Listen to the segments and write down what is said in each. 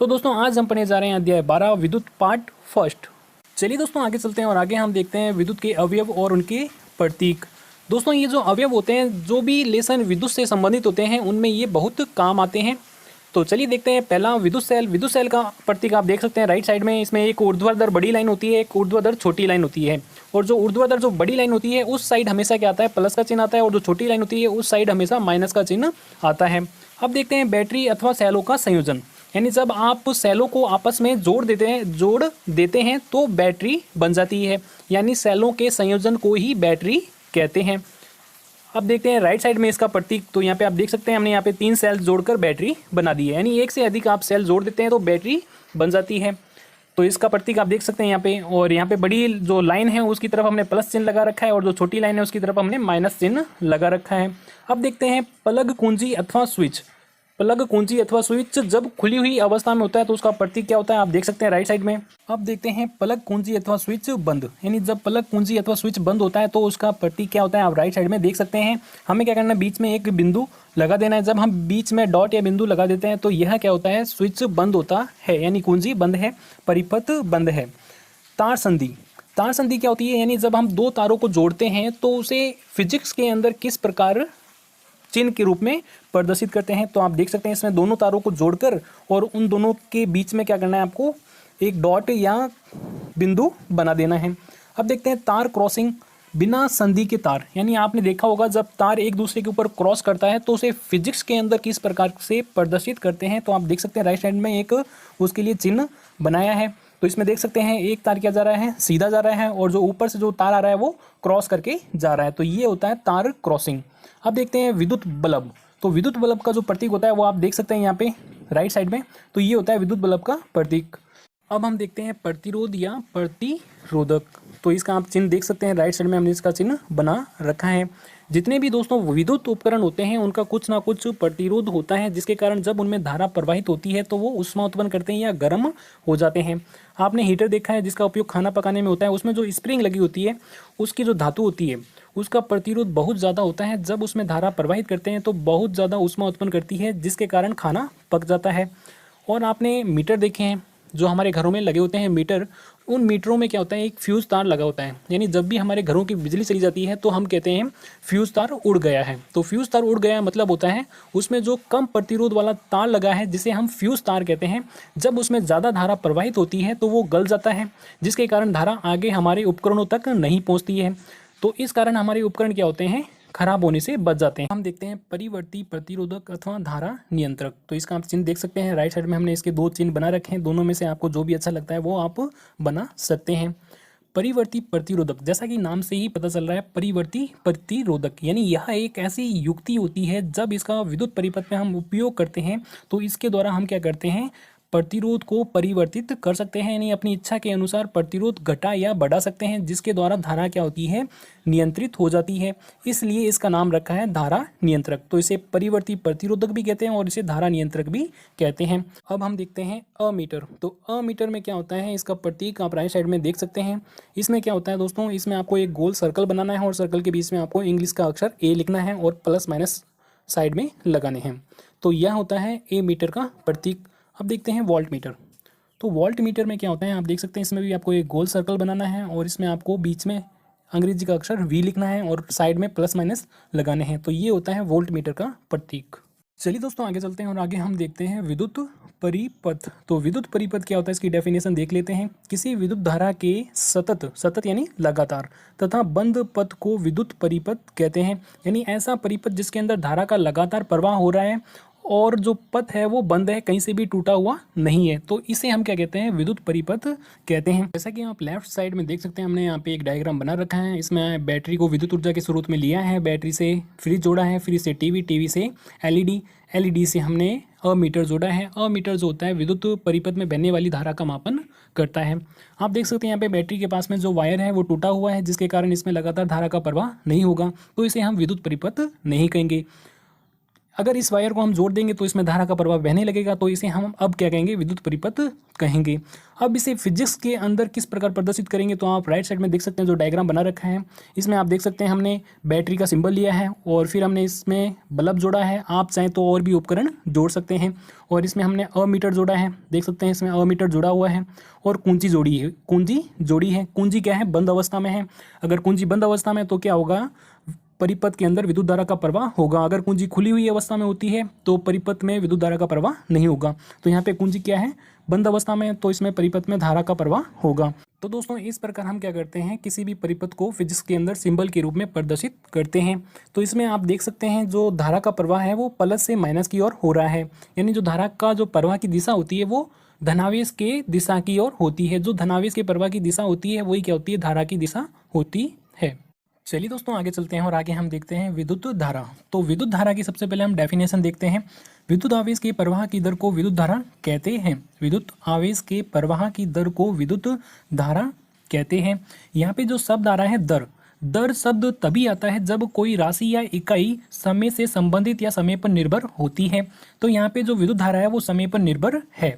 तो दोस्तों आज हम पढ़ने जा रहे हैं अध्याय 12 विद्युत पार्ट फर्स्ट। चलिए दोस्तों आगे चलते हैं और आगे हम देखते हैं विद्युत के अवयव और उनके प्रतीक। दोस्तों ये जो अवयव होते हैं, जो भी लेसन विद्युत से संबंधित होते हैं, उनमें ये बहुत काम आते हैं। तो चलिए देखते हैं। पहला विद्युत सेल। विद्युत सेल का प्रतीक आप देख सकते हैं राइट साइड में। इसमें एक ऊर्ध्वाधर बड़ी लाइन होती है, एक ऊर्ध्वाधर छोटी लाइन होती है। और जो ऊर्ध्वाधर जो बड़ी लाइन होती है उस साइड हमेशा क्या आता है, प्लस का चिन्ह आता है, और जो छोटी लाइन होती है उस साइड हमेशा माइनस का चिन्ह आता है। अब देखते हैं बैटरी अथवा सेलों का संयोजन। यानी जब आप सेलों को आपस में जोड़ देते हैं तो बैटरी बन जाती है। यानी सेलों के संयोजन को ही बैटरी कहते हैं। अब देखते हैं राइट साइड में इसका प्रतीक। तो यहाँ पे आप देख सकते हैं हमने यहाँ पे 3 सेल जोड़कर बैटरी बना दी है। यानी एक से अधिक आप सेल जोड़ देते हैं तो बैटरी बन जाती है। तो इसका प्रतीक आप देख सकते हैं यहाँ पे। और यहाँ पे बड़ी जो लाइन है उसकी तरफ हमने प्लस चिन्ह लगा रखा है, और जो छोटी लाइन है उसकी तरफ हमने माइनस चिन्ह लगा रखा है। अब देखते हैं प्लग, कुंजी अथवा स्विच। प्लग, कुंजी अथवा स्विच जब खुली हुई अवस्था में होता है तो उसका प्रतीक क्या होता है, आप देख सकते हैं राइट साइड में। अब देखते हैं प्लग, कुंजी अथवा स्विच बंद। यानी जब प्लग, कुंजी अथवा स्विच बंद होता है तो उसका प्रतीक क्या होता है, आप राइट साइड में देख सकते हैं। हमें क्या करना है, बीच में एक बिंदु लगा देना है। जब हम बीच में डॉट या बिंदु लगा देते हैं तो यह क्या होता है, स्विच बंद होता है, यानी कुंजी बंद है, परिपथ बंद है। तार संधि। तार संधि क्या होती है, यानी जब हम 2 तारों को जोड़ते हैं तो उसे फिजिक्स के अंदर किस प्रकार चिन्ह के रूप में प्रदर्शित करते हैं। तो आप देख सकते हैं इसमें दोनों तारों को जोड़कर और उन दोनों के बीच में क्या करना है, आपको एक डॉट या बिंदु बना देना है। अब देखते हैं तार क्रॉसिंग। बिना संधि के तार। यानी आपने देखा होगा जब तार एक दूसरे के ऊपर क्रॉस करता है तो उसे फिजिक्स के अंदर किस प्रकार से प्रदर्शित करते हैं। तो आप देख सकते हैं राइट साइड में एक उसके लिए चिन्ह बनाया है। तो इसमें देख सकते हैं एक तार क्या जा रहा है, सीधा जा रहा है, और जो ऊपर से जो तार आ रहा है वो क्रॉस करके जा रहा है। तो ये होता है तार क्रॉसिंग। अब देखते हैं विद्युत बल्ब। तो विद्युत बल्ब का जो प्रतीक होता है वो आप देख सकते हैं यहाँ पे राइट साइड में। तो ये होता है विद्युत बल्ब का प्रतीक। अब हम देखते हैं प्रतिरोध या प्रतिरोधक। तो इसका आप चिन्ह देख सकते हैं राइट साइड में, हमने इसका चिन्ह बना रखा है। जितने भी दोस्तों विद्युत उपकरण होते हैं उनका कुछ ना कुछ प्रतिरोध होता है, जिसके कारण जब उनमें धारा प्रवाहित होती है तो वो ऊष्मा उत्पन्न करते हैं या गर्म हो जाते हैं। आपने हीटर देखा है जिसका उपयोग खाना पकाने में होता है, उसमें जो स्प्रिंग लगी होती है उसकी जो धातु होती है उसका प्रतिरोध बहुत ज़्यादा होता है। जब उसमें धारा प्रवाहित करते हैं तो बहुत ज़्यादा ऊष्मा उत्पन्न करती है, जिसके कारण खाना पक जाता है। और आपने मीटर देखे हैं जो हमारे घरों में लगे होते हैं मीटर, उन मीटरों में क्या होता है, एक फ्यूज़ तार लगा होता है। यानी जब भी हमारे घरों की बिजली चली जाती है तो हम कहते हैं फ्यूज़ तार उड़ गया है। तो फ्यूज़ तार उड़ गया मतलब होता है उसमें जो कम प्रतिरोध वाला तार लगा है, जिसे हम फ्यूज़ तार कहते हैं, जब उसमें ज़्यादा धारा प्रवाहित होती है तो वो गल जाता है, जिसके कारण धारा आगे हमारे उपकरणों तक नहीं पहुँचती है। तो इस कारण हमारे उपकरण क्या होते हैं, खराब होने से बच जाते हैं। हम देखते हैं परिवर्ती प्रतिरोधक अथवा धारा नियंत्रक। तो इसका आप चिन्ह देख सकते हैं राइट साइड में, हमने इसके 2 चिन्ह बना रखे हैं। दोनों में से आपको जो भी अच्छा लगता है वो आप बना सकते हैं। परिवर्ती प्रतिरोधक, जैसा कि नाम से ही पता चल रहा है, परिवर्ती प्रतिरोधक यानी यह एक ऐसी युक्ति होती है जब इसका विद्युत परिपथ में हम उपयोग करते हैं तो इसके द्वारा हम क्या करते हैं, प्रतिरोध को परिवर्तित कर सकते हैं। यानी अपनी इच्छा के अनुसार प्रतिरोध घटा या बढ़ा सकते हैं, जिसके द्वारा धारा क्या होती है, नियंत्रित हो जाती है। इसलिए इसका नाम रखा है धारा नियंत्रक। तो इसे परिवर्ती प्रतिरोधक भी कहते हैं और इसे धारा नियंत्रक भी कहते हैं। अब हम देखते हैं अमीटर। तो अमीटर में क्या होता है, इसका प्रतीक आप राइट साइड में देख सकते हैं। इसमें क्या होता है दोस्तों, इसमें आपको एक गोल सर्कल बनाना है और सर्कल के बीच में आपको इंग्लिश का अक्षर ए लिखना है और प्लस माइनस साइड में लगाने हैं। तो यह होता है ए मीटर का प्रतीक। अब देखते हैं वोल्ट मीटर। तो वोल्ट मीटर में क्या होता है, आप देख सकते हैं इसमें भी आपको एक गोल सर्कल बनाना है और इसमें आपको बीच में अंग्रेजी का अक्षर वी लिखना है और साइड में प्लस माइनस लगाने हैं। तो ये होता है वोल्ट मीटर का प्रतीक। चलिए दोस्तों आगे चलते हैं और आगे हम देखते हैं विद्युत परिपथ। तो विद्युत परिपथ क्या होता है, इसकी डेफिनेशन देख लेते हैं। किसी विद्युत धारा के सतत यानी लगातार तथा बंद पथ को विद्युत परिपथ कहते हैं। यानी ऐसा परिपथ जिसके अंदर धारा का लगातार प्रवाह हो रहा है और जो पथ है वो बंद है, कहीं से भी टूटा हुआ नहीं है, तो इसे हम क्या कहते हैं, विद्युत परिपथ कहते हैं। जैसा कि आप लेफ्ट साइड में देख सकते हैं, हमने यहाँ पे एक डायग्राम बना रखा है। इसमें बैटरी को विद्युत ऊर्जा के स्रोत में लिया है, बैटरी से फ्रिज जोड़ा है, फ्रिज से टीवी से एलईडी से हमने अमीटर जोड़ा है। अमीटर जो होता है विद्युत परिपथ में बहने वाली धारा का मापन करता है। आप देख सकते हैं यहाँ पे बैटरी के पास में जो वायर है वो टूटा हुआ है, जिसके कारण इसमें लगातार धारा का प्रवाह नहीं होगा, तो इसे हम विद्युत परिपथ नहीं कहेंगे। अगर इस वायर को हम जोड़ देंगे तो इसमें धारा का प्रवाह बहने लगेगा, तो इसे हम अब क्या कहेंगे, विद्युत परिपथ कहेंगे। अब इसे फिजिक्स के अंदर किस प्रकार प्रदर्शित करेंगे, तो आप राइट साइड में देख सकते हैं जो डायग्राम बना रखा है। इसमें आप देख सकते हैं हमने बैटरी का सिंबल लिया है और फिर हमने इसमें बल्ब जोड़ा है। आप चाहें तो और भी उपकरण जोड़ सकते हैं। और इसमें हमने अमीटर जोड़ा है, देख सकते हैं इसमें अमीटर जुड़ा हुआ है। और कुंजी जोड़ी है, कुंजी जोड़ी है। कुंजी क्या है, बंद अवस्था में है। अगर कुंजी बंद अवस्था में तो क्या होगा, परिपथ के अंदर विद्युत धारा का प्रवाह होगा। अगर कुंजी खुली हुई अवस्था में होती है तो परिपथ में विद्युत धारा का प्रवाह नहीं होगा। तो यहाँ पे कुंजी क्या है, बंद अवस्था में, तो इसमें परिपथ में धारा का प्रवाह होगा। तो दोस्तों इस प्रकार हम क्या करते हैं, किसी भी परिपथ को फिजिक्स के अंदर सिंबल के रूप में प्रदर्शित करते हैं। तो इसमें आप देख सकते हैं जो धारा का प्रवाह है वो प्लस से माइनस की ओर हो रहा है। यानी जो धारा का जो प्रवाह की दिशा होती है वो धनावेश के दिशा की ओर होती है। जो धनावेश के प्रवाह की दिशा होती है वही क्या होती है, धारा की दिशा होती है। चलिए दोस्तों आगे चलते हैं और आगे हम देखते हैं विद्युत धारा। तो विद्युत धारा की सबसे पहले हम डेफिनेशन देखते हैं। विद्युत आवेश के प्रवाह की दर को विद्युत धारा कहते हैं। विद्युत आवेश के प्रवाह की दर को विद्युत धारा कहते हैं। यहाँ पे जो शब्द आ रहा है दर, दर शब्द तभी आता है जब कोई राशि या इकाई समय से संबंधित या समय पर निर्भर होती है। तो यहाँ पे जो विद्युत धारा है वो समय पर निर्भर है।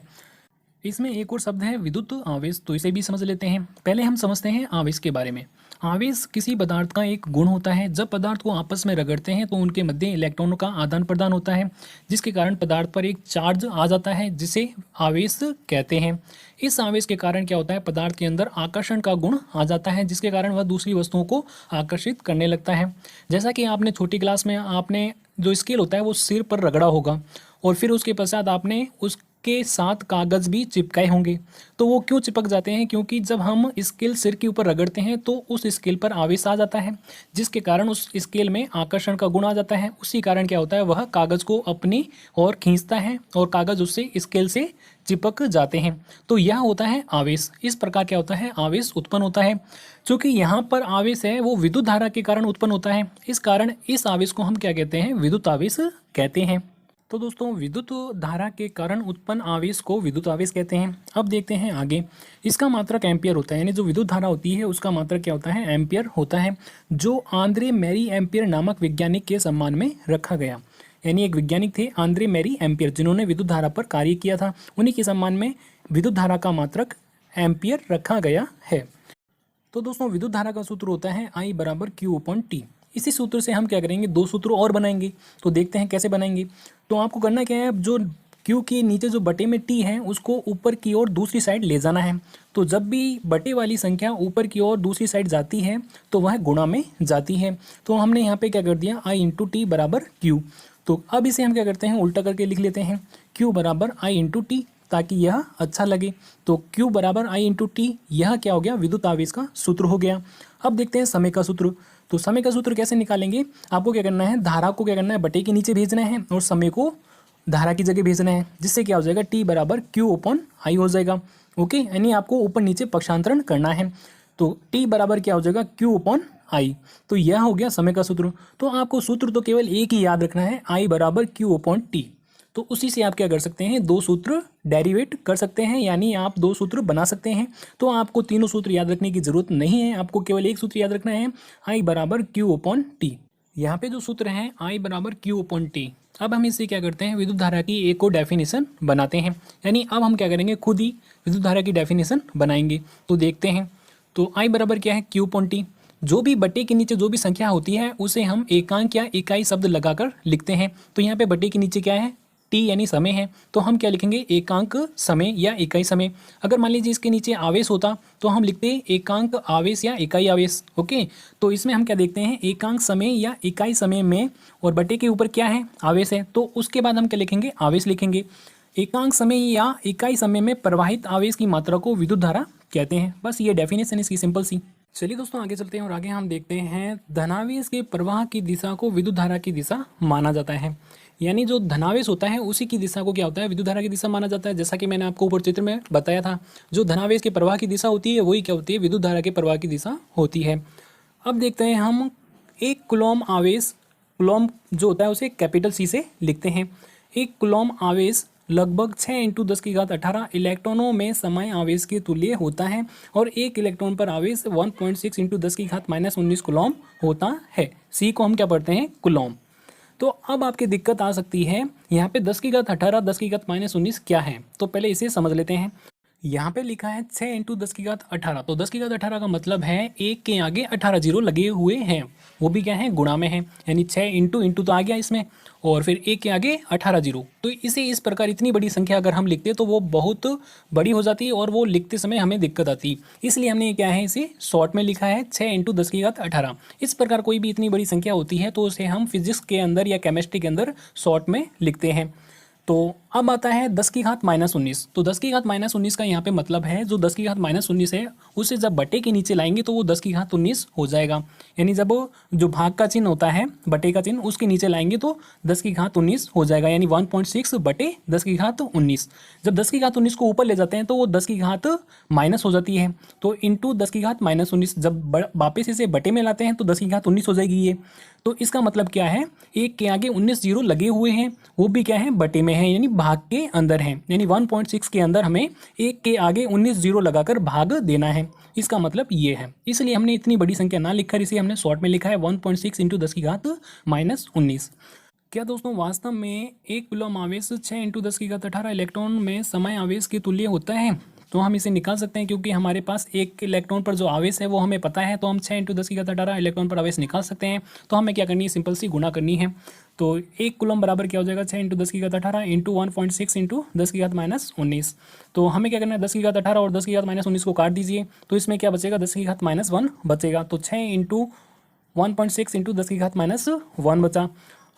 इसमें एक और शब्द है विद्युत आवेश, तो इसे भी समझ लेते हैं। पहले हम समझते हैं आवेश के बारे में। आवेश किसी पदार्थ का एक गुण होता है। जब पदार्थ को आपस में रगड़ते हैं तो उनके मध्य इलेक्ट्रॉनों का आदान प्रदान होता है, जिसके कारण पदार्थ पर एक चार्ज आ जाता है, जिसे आवेश कहते हैं। इस आवेश के कारण क्या होता है, पदार्थ के अंदर आकर्षण का गुण आ जाता है, जिसके कारण वह दूसरी वस्तुओं को आकर्षित करने लगता है। जैसा कि आपने छोटी क्लास में आपने जो स्केल होता है वो सिर पर रगड़ा होगा और फिर उसके पश्चात आपने उसके साथ कागज़ भी चिपकाए होंगे। तो वो क्यों चिपक जाते हैं, क्योंकि जब हम स्केल सिर के ऊपर रगड़ते हैं तो उस स्केल पर आवेश आ जाता है, जिसके कारण उस स्केल में आकर्षण का गुण आ जाता है। उसी कारण क्या होता है, वह कागज़ को अपनी ओर खींचता है और कागज़ उससे स्केल से चिपक जाते हैं। तो यह होता है आवेश। इस प्रकार क्या होता है, आवेश उत्पन्न होता है। चूँकि यहाँ पर आवेश है वो विद्युत धारा के कारण उत्पन्न होता है, इस कारण इस आवेश को हम क्या कहते हैं, विद्युत आवेश कहते हैं। तो दोस्तों विद्युत धारा के कारण उत्पन्न आवेश को विद्युत आवेश कहते हैं। अब देखते हैं आगे। इसका मात्रक एम्पियर होता है, यानी जो विद्युत धारा होती है उसका मात्रक क्या होता है, एम्पियर होता है, जो आंद्रे मैरी एम्पियर नामक वैज्ञानिक के सम्मान में रखा गया। यानी एक वैज्ञानिक थे आंद्रे मैरी एम्पियर, जिन्होंने विद्युत धारा पर कार्य किया था। उन्हीं के सम्मान में विद्युत धारा का मात्रक एम्पियर रखा गया है। तो दोस्तों विद्युत धारा का सूत्र होता है I बराबर Q/T। इसी सूत्र से हम क्या करेंगे, दो सूत्र और बनाएंगे। तो देखते हैं कैसे बनाएंगे। तो आपको करना क्या है, जो Q के नीचे जो बटे में T है उसको ऊपर की ओर दूसरी साइड ले जाना है। तो जब भी बटे वाली संख्या ऊपर की ओर दूसरी साइड जाती है तो वह गुणा में जाती है। तो हमने यहाँ पे क्या कर दिया, I/T बराबर Q। तो अब इसे हम क्या करते हैं, उल्टा करके लिख लेते हैं, Q बराबर I/T, ताकि यह अच्छा लगे। तो Q बराबर I/T, यह क्या हो गया, विद्युत आवेश का सूत्र हो गया। अब देखते हैं समय का सूत्र। तो समय का सूत्र कैसे निकालेंगे, आपको क्या करना है, धारा को क्या करना है, बटे के नीचे भेजना है और समय को धारा की जगह भेजना है, जिससे क्या हो जाएगा, T बराबर Q/I हो जाएगा। ओके, यानी आपको ऊपर नीचे पक्षांतरण करना है। तो T बराबर क्या हो जाएगा, Q/I। तो यह हो गया समय का सूत्र। तो आपको सूत्र तो केवल एक ही याद रखना है, I बराबर Q/T। तो उसी से आप क्या कर सकते हैं, दो सूत्र डेरिवेट कर सकते हैं, यानी आप दो सूत्र बना सकते हैं। तो आपको तीनों सूत्र याद रखने की जरूरत नहीं है, आपको केवल एक सूत्र याद रखना है, I बराबर Q/T। यहाँ पे जो सूत्र है I बराबर Q/T। अब हम इससे क्या करते हैं, विद्युत धारा की एक और डेफिनेशन बनाते हैं। यानी अब हम क्या करेंगे, खुद ही विद्युत धारा की डेफिनेशन बनाएंगे। तो देखते हैं। तो I बराबर क्या है, Q/T। जो भी बटे के नीचे जो भी संख्या होती है उसे हम एकांक या इकाई शब्द लगाकर लिखते हैं। तो यहाँ पे बटे के नीचे क्या है, T यानी समय है, तो हम क्या लिखेंगे, एकांक समय या इकाई समय। अगर मान लीजिए इसके नीचे आवेश होता तो हम लिखते हैं एकांक आवेश या इकाई आवेश। ओके, तो इसमें हम क्या देखते हैं, एकांक समय या इकाई समय में, और बटे के ऊपर क्या है, आवेश है, तो उसके बाद हम क्या लिखेंगे, आवेश लिखेंगे। एकांक समय या इकाई समय में प्रवाहित आवेश की मात्रा को विद्युत धारा कहते हैं। बस ये डेफिनेशन इसकी सिंपल सी। चलिए दोस्तों आगे चलते हैं और आगे हम देखते हैं धनावेश के प्रवाह की दिशा को विद्युत धारा की दिशा माना जाता है। यानी जो धनावेश होता है उसी की दिशा को क्या होता है, विद्युत धारा की दिशा माना जाता है। जैसा कि मैंने आपको ऊपर चित्र में बताया था, जो धनावेश के प्रवाह की दिशा होती है वही क्या होती है, विद्युत धारा के प्रवाह की दिशा होती है। अब देखते हैं हम एक कूलॉम आवेश, कूलॉम जो होता है उसे कैपिटल C से लिखते हैं। एक कूलॉम आवेश लगभग 6 × 10⁻18 इलेक्ट्रॉनों में समय आवेश के तुल्य होता है और एक इलेक्ट्रॉन पर आवेश 1.6 × 10⁻−19 कूलॉम होता है। C को हम क्या पढ़ते हैं, कूलॉम। तो अब आपकी दिक्कत आ सकती है, यहाँ पे 10 की घात 18, 10 की घात -19 क्या है? तो पहले इसे समझ लेते हैं। यहाँ पे लिखा है 6 इंटू 10 की घात 18, तो 10 की घात 18 का मतलब है एक के आगे 18 जीरो लगे हुए हैं, वो भी क्या है, गुणा में है, यानी 6 इंटू इंटू तो आ गया इसमें, और फिर एक के आगे 18 जीरो। तो इसे इस प्रकार इतनी बड़ी संख्या अगर हम लिखते तो वो बहुत बड़ी हो जाती है और वो लिखते समय हमें दिक्कत आती, इसलिए हमने क्या है इसे शॉर्ट में लिखा है 6 इंटू 10 की घात 18। इस प्रकार कोई भी इतनी बड़ी संख्या होती है तो उसे हम फिजिक्स के अंदर या केमिस्ट्री के अंदर शॉर्ट में लिखते हैं। तो अब आता है 10 की घात -19, तो 10 की घात -19 का यहाँ पे मतलब है जो 10 की घात -19 है उसे जब बटे के नीचे लाएंगे तो वो 10 की घात 19 हो जाएगा, यानी जब जो भाग का चिन्ह होता है बटे का चिन्ह उसके नीचे लाएंगे तो 10 की घात 19 हो जाएगा, यानी 1.6 बटे 10 की घात 19। जब 10 की घात 19 को ऊपर ले जाते हैं तो वो 10 की घात माइनस हो जाती है, तो इंटू 10 की घात -19 जब वापस इसे बटे में लाते हैं तो 10 की घात 19 हो जाएगी ये। तो इसका मतलब क्या है, एक के आगे 19 जीरो लगे हुए हैं, वो भी क्या है, बटे में है, यानी भाग के अंदर है, यानी 1.6 के अंदर हमें एक के आगे 19 जीरो लगाकर भाग देना है, इसका मतलब ये है। इसलिए हमने इतनी बड़ी संख्या ना लिखकर इसे हमने शॉर्ट में लिखा है 1.6 इंटू 10 की घात -19। क्या दोस्तों वास्तव में एक कूलम आवेश 6 इंटू 10 की घात 18 इलेक्ट्रॉन में समय आवेश के तुल्य होता है? तो हम इसे निकाल सकते हैं, क्योंकि हमारे पास एक इलेक्ट्रॉन पर जो आवेश है वो हमें पता है, तो हम 6 इंटू 10 की घात 18 इलेक्ट्रॉन पर आवेश निकाल सकते हैं। तो हमें क्या करनी है, सिंपल सी गुणा करनी है। तो एक कूलम बराबर क्या हो जाएगा, 6 इंटू 10 की घात 18 इंटू 1.6 इंटू 10 की घात -19। तो हमें क्या करना है, 10 की घात 18 और 10 की घात -19 को काट दीजिए, तो इसमें क्या बचेगा, 10 की घात -1 बचेगा। तो 6 इंटू 1.6 इंटू 10 की घात -1 बचा।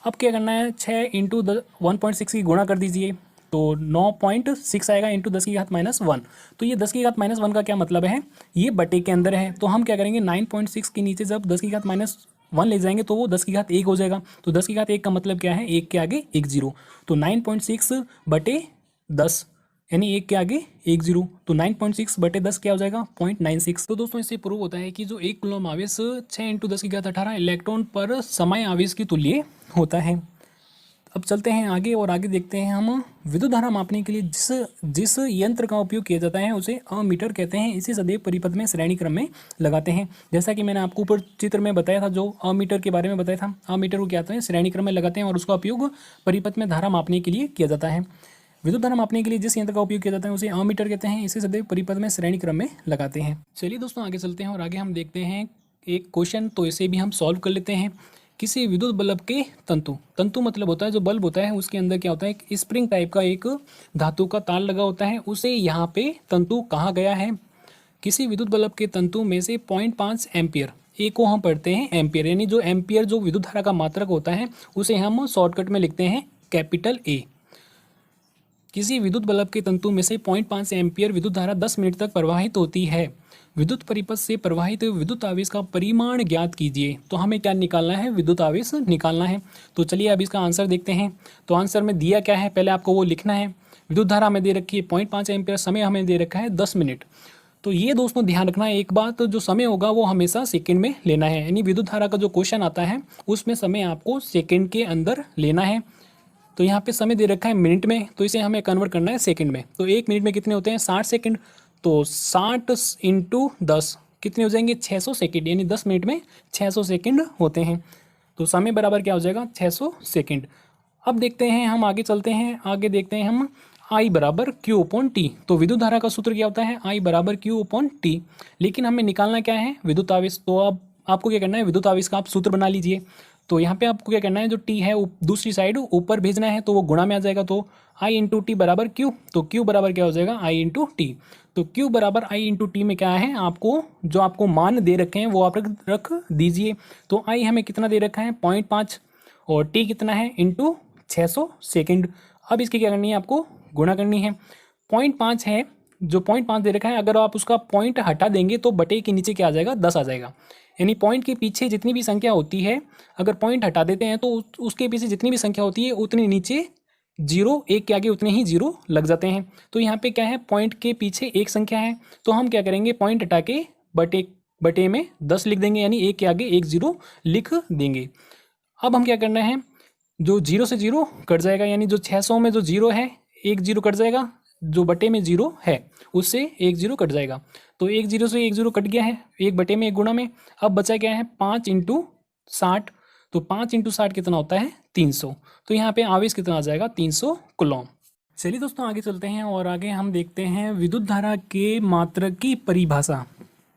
अब क्या करना है, 6 इंटू 1.6 की गुणा कर दीजिए, तो 9.6 आएगा इंटू 10 की घात -1। तो ये 10 की घात -1 का क्या मतलब है, ये बटे के अंदर है, तो हम क्या करेंगे 9.6 के नीचे जब 10 की घात -1 ले जाएंगे तो वो 10 की घात 1 हो जाएगा। तो 10 की घात 1 का मतलब क्या है, एक के आगे एक जीरो, तो 9.6 बटे 10, यानी एक के आगे एक जीरो, तो 9.6 बटे 10 क्या हो जाएगा, 0.96। तो दोस्तों इससे प्रूव होता है कि जो एक कूलम आवेश 6 इंटू 10 की घात 18 इलेक्ट्रॉन पर समय आवेश के तुल्य होता है। अब चलते हैं आगे और आगे देखते हैं हम विद्युत धारा मापने के लिए जिस यंत्र का उपयोग किया जाता है उसे अमीटर कहते हैं। इसे सदैव परिपथ में श्रेणी क्रम में लगाते हैं, जैसा कि मैंने आपको ऊपर चित्र में बताया था, जो अमीटर के बारे में बताया था। अमीटर को क्या होता है, श्रेणी क्रम में लगाते हैं और उसका उपयोग परिपथ में धारा मापने के लिए किया जाता है। विद्युत धारा मापने के लिए जिस यंत्र का उपयोग किया जाता है उसे अमीटर कहते हैं। इसे सदैव परिपथ में श्रेणी क्रम में लगाते हैं। चलिए दोस्तों आगे चलते हैं और आगे हम देखते हैं एक क्वेश्चन, तो इसे भी हम सॉल्व कर लेते हैं। किसी विद्युत बल्ब के तंतु मतलब होता है जो बल्ब होता है उसके अंदर क्या होता है, एक स्प्रिंग टाइप का एक धातु का तार लगा होता है, उसे यहाँ पे तंतु कहा गया है। किसी विद्युत बल्ब के तंतु में से 0.5 एम्पियर, ए को हम पढ़ते हैं एम्पियर, यानी जो एम्पियर जो विद्युत धारा का मात्रक होता है उसे हम शॉर्टकट में लिखते हैं कैपिटल ए। किसी विद्युत बल्ब के तंतु में से 0.5 एम्पियर विद्युत धारा 10 मिनट तक प्रवाहित होती है। विद्युत परिपथ से प्रवाहित विद्युत आवेश का परिमाण ज्ञात कीजिए। तो हमें क्या निकालना है, विद्युत आवेश निकालना है। तो चलिए अब इसका आंसर देखते हैं। तो आंसर में दिया क्या है, पहले आपको वो लिखना है। विद्युत धारा हमें दे रखी है 0.5 एम्पियर, समय हमें दे रखा है 10 मिनट। तो ये दोस्तों ध्यान रखना है एक बात, जो समय होगा वो हमेशा सेकंड में लेना है, यानी विद्युत धारा का जो क्वेश्चन आता है उसमें समय आपको सेकंड के अंदर लेना है। तो यहाँ पे समय दे रखा है मिनट में, तो इसे हमें कन्वर्ट करना है सेकंड में। तो एक मिनट में कितने होते हैं, 60 सेकंड। तो 60 इंटू 10 कितने हो जाएंगे, 600 सेकंड, यानी 10 मिनट में 600 सेकंड होते हैं। तो समय बराबर क्या हो जाएगा, 600 सेकंड। अब देखते हैं हम आगे चलते हैं, आगे देखते हैं हम I बराबर Q अपॉन टी। तो विद्युत धारा का सूत्र क्या होता है, I बराबर Q अपॉन टी। लेकिन हमें निकालना क्या है, विद्युत आवेश। तो अब आपको क्या करना है, विद्युत आवेश का आप सूत्र बना लीजिए। तो यहाँ पे आपको क्या करना है, जो टी है दूसरी साइड ऊपर भेजना है, तो वो गुणा में आ जाएगा। तो I इंटू टी बराबर Q, तो Q बराबर क्या हो जाएगा, I इंटू टी। तो Q बराबर I इंटू टी में क्या है, आपको जो आपको मान दे रखे हैं वो आप रख दीजिए। तो I हमें कितना दे रखा है, 0.5, और T कितना है, इंटू 600 सेकेंड। अब इसकी क्या करनी है, आपको गुणा करनी है। 0.5 है, जो 0.5 दे रखा है, अगर आप उसका पॉइंट हटा देंगे तो बटे के नीचे क्या आ जाएगा, 10 आ जाएगा। यानी पॉइंट के पीछे जितनी भी संख्या होती है, अगर पॉइंट हटा देते हैं तो उसके पीछे जितनी भी संख्या होती है उतनी नीचे जीरो, एक के आगे उतने ही जीरो लग जाते हैं। तो यहाँ पे क्या है, पॉइंट के पीछे एक संख्या है, तो हम क्या करेंगे, पॉइंट हटा के बटे में 10 लिख देंगे, यानी एक के आगे एक जीरो लिख देंगे। अब हम क्या करना है, जो जीरो से जीरो कट जाएगा, यानी जो 600 में जो जीरो है एक जीरो कट जाएगा, जो बटे में जीरो है उससे एक जीरो कट जाएगा। तो एक जीरो से एक जीरो कट गया है, एक बटे में एक गुणा में। अब बचा क्या है, 5 इंटू 60। तो 5 × 60 कितना होता है 300। तो यहाँ पे आवेश कितना आ जाएगा 300 कूलॉम। चलिए दोस्तों आगे चलते हैं और आगे हम देखते हैं विद्युत धारा के मात्रक की परिभाषा।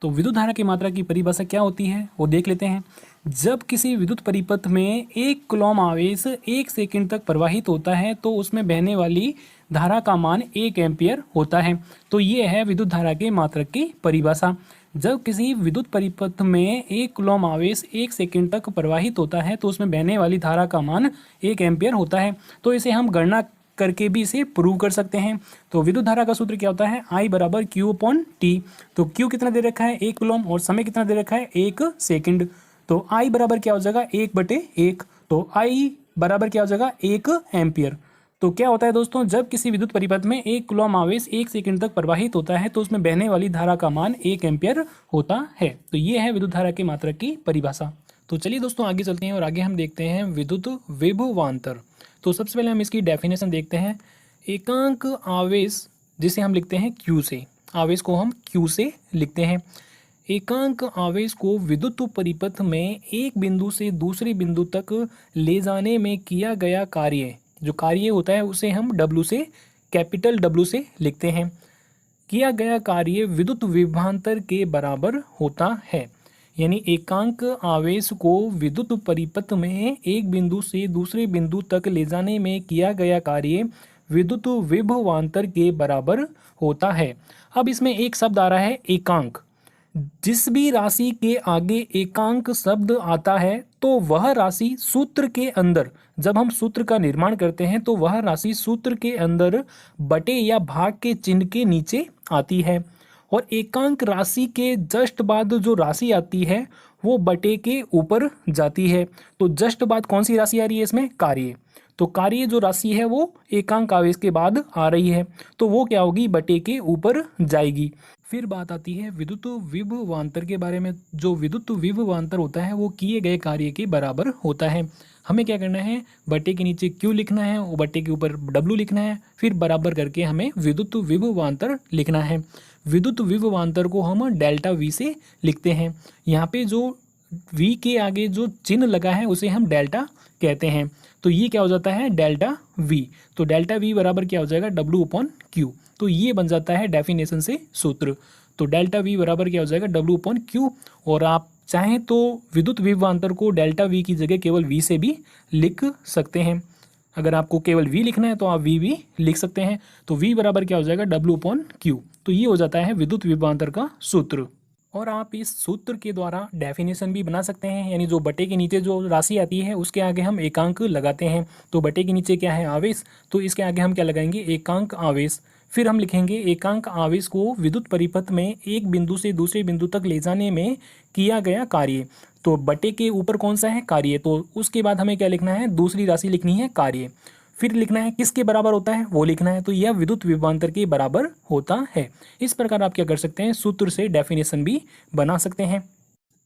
तो विद्युत धारा की मात्रा की परिभाषा क्या होती है वो देख लेते हैं। जब किसी विद्युत परिपथ में 1 कूलॉम आवेश 1 सेकंड तक प्रवाहित होता है तो उसमें बहने वाली धारा का मान 1 एम्पियर होता है। तो ये है विद्युत धारा के मात्रक की परिभाषा। जब किसी विद्युत परिपथ में 1 कूलॉम आवेश 1 सेकंड तक प्रवाहित होता है तो उसमें बहने वाली धारा का मान 1 एम्पियर होता है। तो इसे हम गणना करके भी इसे प्रूव कर सकते हैं। तो विद्युत धारा का सूत्र क्या होता है, I = Q/T। तो Q कितना दे रखा है 1 कूलॉम और समय कितना दे रखा है 1 सेकंड। तो I बराबर क्या हो जाएगा 1/1। तो I बराबर क्या हो जाएगा 1 एम्पियर। तो क्या होता है दोस्तों, जब किसी विद्युत परिपथ में 1 कूलॉम आवेश 1 सेकंड तक प्रवाहित होता है तो उसमें बहने वाली धारा का मान 1 एम्पियर होता है। तो ये है विद्युत धारा के मात्रक की परिभाषा। तो चलिए दोस्तों आगे चलते हैं और आगे हम देखते हैं विद्युत विभवांतर। तो सबसे पहले हम इसकी डेफिनेशन देखते हैं। एकांक आवेश जिसे हम लिखते हैं Q से, आवेश को हम Q से लिखते हैं। एकांक आवेश को विद्युत परिपथ में एक बिंदु से दूसरे बिंदु तक ले जाने में किया गया कार्य, जो कार्य होता है उसे हम W से, कैपिटल W से लिखते हैं। किया गया कार्य विद्युत विभवांतर के बराबर होता है। यानी एकांक आवेश को विद्युत परिपथ में एक बिंदु से दूसरे बिंदु तक ले जाने में किया गया कार्य विद्युत विभवांतर के बराबर होता है। अब इसमें एक शब्द आ रहा है एकांक। जिस भी राशि के आगे एकांक शब्द आता है तो वह राशि सूत्र के अंदर, जब हम सूत्र का निर्माण करते हैं तो वह राशि सूत्र के अंदर बटे या भाग के चिन्ह के नीचे आती है। और एकांक राशि के जस्ट बाद जो राशि आती है वो बटे के ऊपर जाती है। तो जस्ट बाद कौन सी राशि आ रही है इसमें, कार्य। तो कार्य जो राशि है वो एकांक आवेश के बाद आ रही है तो वो क्या होगी, बटे के ऊपर जाएगी। फिर बात आती है विद्युत विभवांतर के बारे में। जो विद्युत विभवांतर होता है वो किए गए कार्य के बराबर होता है। हमें क्या करना है, बटे के नीचे Q लिखना है और बटे के ऊपर W लिखना है, फिर बराबर करके हमें विद्युत विभवांतर लिखना है। विद्युत विभवांतर को हम डेल्टा V से लिखते हैं। यहाँ पे जो V के आगे जो चिन्ह लगा है उसे हम डेल्टा कहते हैं। तो ये क्या हो जाता है डेल्टा V। तो डेल्टा V बराबर क्या हो जाएगा W/Q। तो ये बन जाता है डेफिनेशन से सूत्र। तो डेल्टा V बराबर क्या हो जाएगा W/Q। और आप चाहें तो विद्युत विभवांतर को डेल्टा V की जगह केवल V से भी लिख सकते हैं। अगर आपको केवल V लिखना है तो आप V भी लिख सकते हैं। तो V बराबर क्या हो जाएगा W/Q। तो ये हो जाता है विद्युत विभवांतर का सूत्र। और आप इस सूत्र के द्वारा डेफिनेशन भी बना सकते हैं। यानी जो बटे के नीचे जो राशि आती है उसके आगे हम एकांक लगाते हैं। तो बटे के नीचे क्या है आवेश, तो इसके आगे हम क्या लगाएंगे एकांक आवेश। फिर हम लिखेंगे एकांक आवेश को विद्युत परिपथ में एक बिंदु से दूसरे बिंदु तक ले जाने में किया गया कार्य। तो बटे के ऊपर कौन सा है कार्य, तो उसके बाद हमें क्या लिखना है, दूसरी राशि लिखनी है कार्य। फिर लिखना है किसके बराबर होता है वो लिखना है। तो यह विद्युत विभवांतर के बराबर होता है। इस प्रकार आप क्या कर सकते हैं, सूत्र से डेफिनेशन भी बना सकते हैं।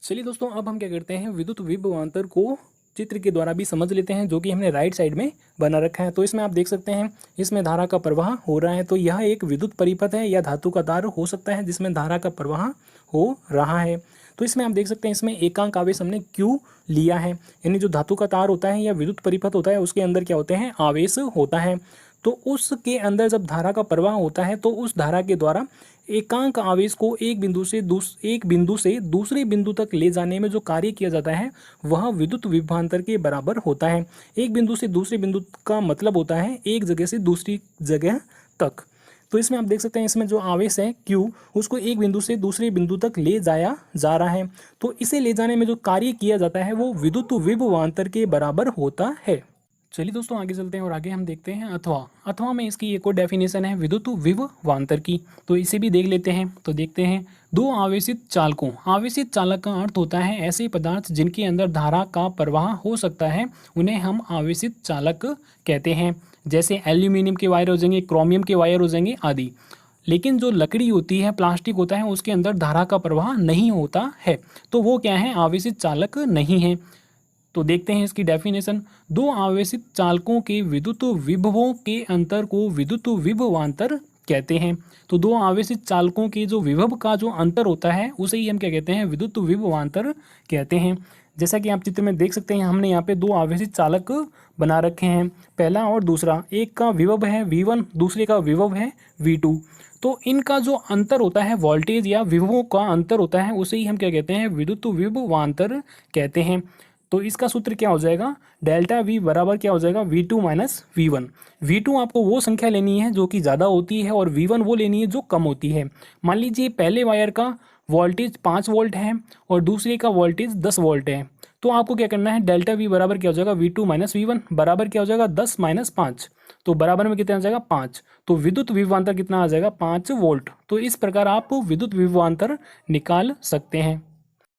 चलिए दोस्तों अब हम क्या करते हैं, विद्युत विभवांतर को चित्र के द्वारा भी समझ लेते हैं, जो कि हमने राइट साइड में बना रखा है। तो इसमें आप देख सकते हैं इसमें धारा का प्रवाह हो रहा है। तो यह एक विद्युत परिपथ है या धातु का तार हो सकता है जिसमें धारा का प्रवाह हो रहा है। तो इसमें आप देख सकते हैं इसमें एकांक आवेश हमने Q लिया है। यानी जो धातु का तार होता है या विद्युत परिपथ होता है उसके अंदर क्या होते हैं, आवेश होता है। तो उसके अंदर जब धारा का प्रवाह होता है तो उस धारा के द्वारा एकांक आवेश को एक बिंदु से दूसरे बिंदु तक ले जाने में जो कार्य किया जाता है वह विद्युत विभवांतर के बराबर होता है। एक बिंदु से दूसरे बिंदु का मतलब होता है एक जगह से दूसरी जगह तक। तो इसमें आप देख सकते हैं इसमें जो आवेश है Q उसको एक बिंदु से दूसरे बिंदु तक ले जाया जा रहा है। तो इसे ले जाने में जो कार्य किया जाता है वो विद्युत विभवांतर के बराबर होता है। चलिए दोस्तों आगे चलते हैं और आगे हम देखते हैं अथवा में इसकी एक और डेफिनेशन है विद्युत विभवांतर की। तो इसे भी देख लेते हैं। तो देखते हैं, दो आवेशित चालकों, आवेशित चालक का अर्थ होता है ऐसे पदार्थ जिनके अंदर धारा का प्रवाह हो सकता है, उन्हें हम आवेशित चालक कहते हैं। जैसे एल्यूमिनियम के वायर हो जाएंगे, क्रोमियम के वायर हो जाएंगे आदि। लेकिन जो लकड़ी होती है, प्लास्टिक होता है, उसके अंदर धारा का प्रवाह नहीं होता है, तो वो क्या है, आवेशित चालक नहीं है। तो देखते हैं इसकी डेफिनेशन। दो आवेशित चालकों के विद्युत विभवों के अंतर को विद्युत विभवांतर कहते हैं। तो दो आवेशित चालकों के जो विभव का जो अंतर होता है उसे ही हम क्या कहते हैं, विद्युत विभवांतर कहते हैं। जैसा कि आप चित्र में देख सकते हैं, हमने यहाँ पे दो आवेशित चालक बना रखे हैं, पहला और दूसरा। एक का विभव है V1, दूसरे का विभव है V2। तो इनका जो अंतर होता है, वोल्टेज या विभवों का अंतर होता है, उसे ही हम क्या कहते हैं, विद्युत विभवांतर कहते हैं। तो इसका सूत्र क्या हो जाएगा, डेल्टा V बराबर क्या हो जाएगा, V2 माइनस V1। V2 आपको वो संख्या लेनी है जो कि ज़्यादा होती है और V1 वो लेनी है जो कम होती है। मान लीजिए पहले वायर का वोल्टेज 5 वोल्ट है और दूसरे का वोल्टेज 10 वोल्ट है, तो आपको क्या करना है, डेल्टा V बराबर क्या हो जाएगा, V2 माइनस V1 बराबर क्या हो जाएगा, 10 माइनस 5, तो बराबर में कितना आ जाएगा, 5। तो विद्युत विभवांतर कितना आ जाएगा, 5 वोल्ट। तो इस प्रकार आप विद्युत विभवांतर निकाल सकते हैं।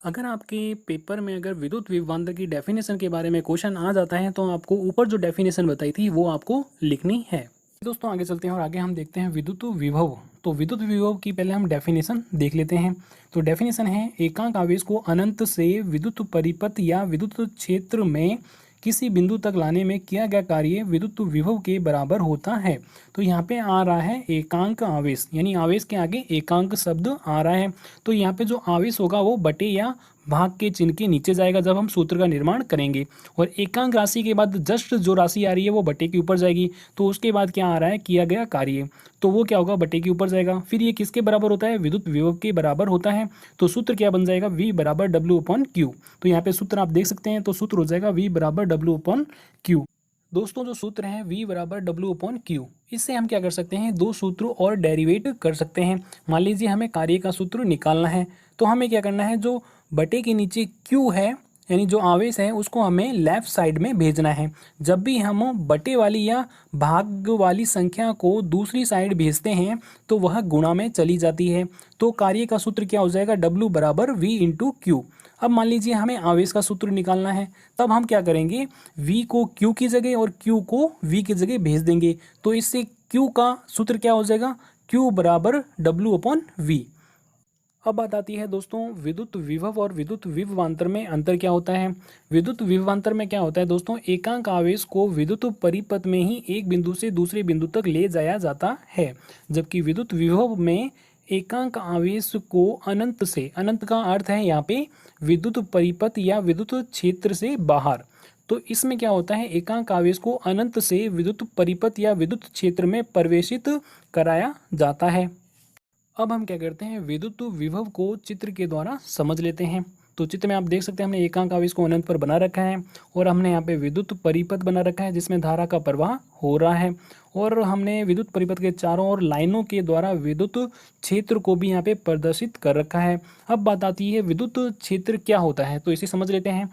अगर आपके पेपर में अगर विद्युत विभवांतर की डेफिनेशन के बारे में क्वेश्चन आ जाता है तो आपको ऊपर जो डेफिनेशन बताई थी वो आपको लिखनी है। दोस्तों आगे चलते हैं और आगे हम देखते हैं विद्युत विभव। तो विद्युत विभव की पहले हम डेफिनेशन देख लेते हैं। तो डेफिनेशन है, एकांक आवेश को अनंत से विद्युत परिपथ या विद्युत क्षेत्र में किसी बिंदु तक लाने में किया गया कार्य विद्युत विभव के बराबर होता है। तो यहाँ पे आ रहा है एकांक आवेश, यानी आवेश के आगे एकांक शब्द आ रहा है। तो यहाँ पे जो आवेश होगा वो बटे या भाग के चिन्ह के नीचे जाएगा जब हम सूत्र का निर्माण करेंगे, और एकांक राशि के बाद जस्ट जो राशि आ रही है वो बटे के ऊपर जाएगी। तो उसके बाद क्या आ रहा है, किया गया कार्य, तो वो क्या होगा, बटे के ऊपर जाएगा। फिर ये किसके बराबर होता है, विद्युत विभव के बराबर होता है। तो सूत्र क्या बन जाएगा, V बराबर W/Q। तो यहाँ पे सूत्र आप देख सकते हैं, तो सूत्र हो जाएगा V बराबर W/Q। दोस्तों जो सूत्र है V बराबर W/Q, इससे हम क्या कर सकते हैं, दो सूत्रों और डेरिवेट कर सकते हैं। मान लीजिए हमें कार्य का सूत्र निकालना है, तो हमें क्या करना है, जो बटे के नीचे Q है यानी जो आवेश है उसको हमें लेफ्ट साइड में भेजना है। जब भी हम बटे वाली या भाग वाली संख्या को दूसरी साइड भेजते हैं तो वह गुणा में चली जाती है। तो कार्य का सूत्र क्या हो जाएगा, W बराबर V इंटू Q। अब मान लीजिए हमें आवेश का सूत्र निकालना है, तब हम क्या करेंगे, V को Q की जगह और Q को V की जगह भेज देंगे। तो इससे Q का सूत्र क्या हो जाएगा, Q बराबर W/V। अब बात आती है दोस्तों विद्युत विभव और विद्युत विभवांतर में अंतर क्या होता है। विद्युत विभवांतर में क्या होता है दोस्तों, एकांक आवेश को विद्युत परिपथ में ही एक बिंदु से दूसरे बिंदु तक ले जाया जाता है, जबकि विद्युत विभव में एकांक आवेश को अनंत से, अनंत का अर्थ है यहाँ पे विद्युत परिपथ या विद्युत क्षेत्र से बाहर। तो इसमें क्या होता है, एकांक आवेश को अनंत से विद्युत परिपथ या विद्युत क्षेत्र में प्रवेशित कराया जाता है। अब हम क्या करते हैं, विद्युत विभव को चित्र के द्वारा समझ लेते हैं। तो चित्र में आप देख सकते हैं हमने एकांक आवेश को अनंत पर बना रखा है और हमने यहाँ पे विद्युत परिपथ बना रखा है जिसमें धारा का प्रवाह हो रहा है, और हमने विद्युत परिपथ के चारों ओर लाइनों के द्वारा विद्युत क्षेत्र को भी यहाँ पे प्रदर्शित कर रखा है। अब बात आती है विद्युत क्षेत्र क्या होता है, तो इसे समझ लेते हैं।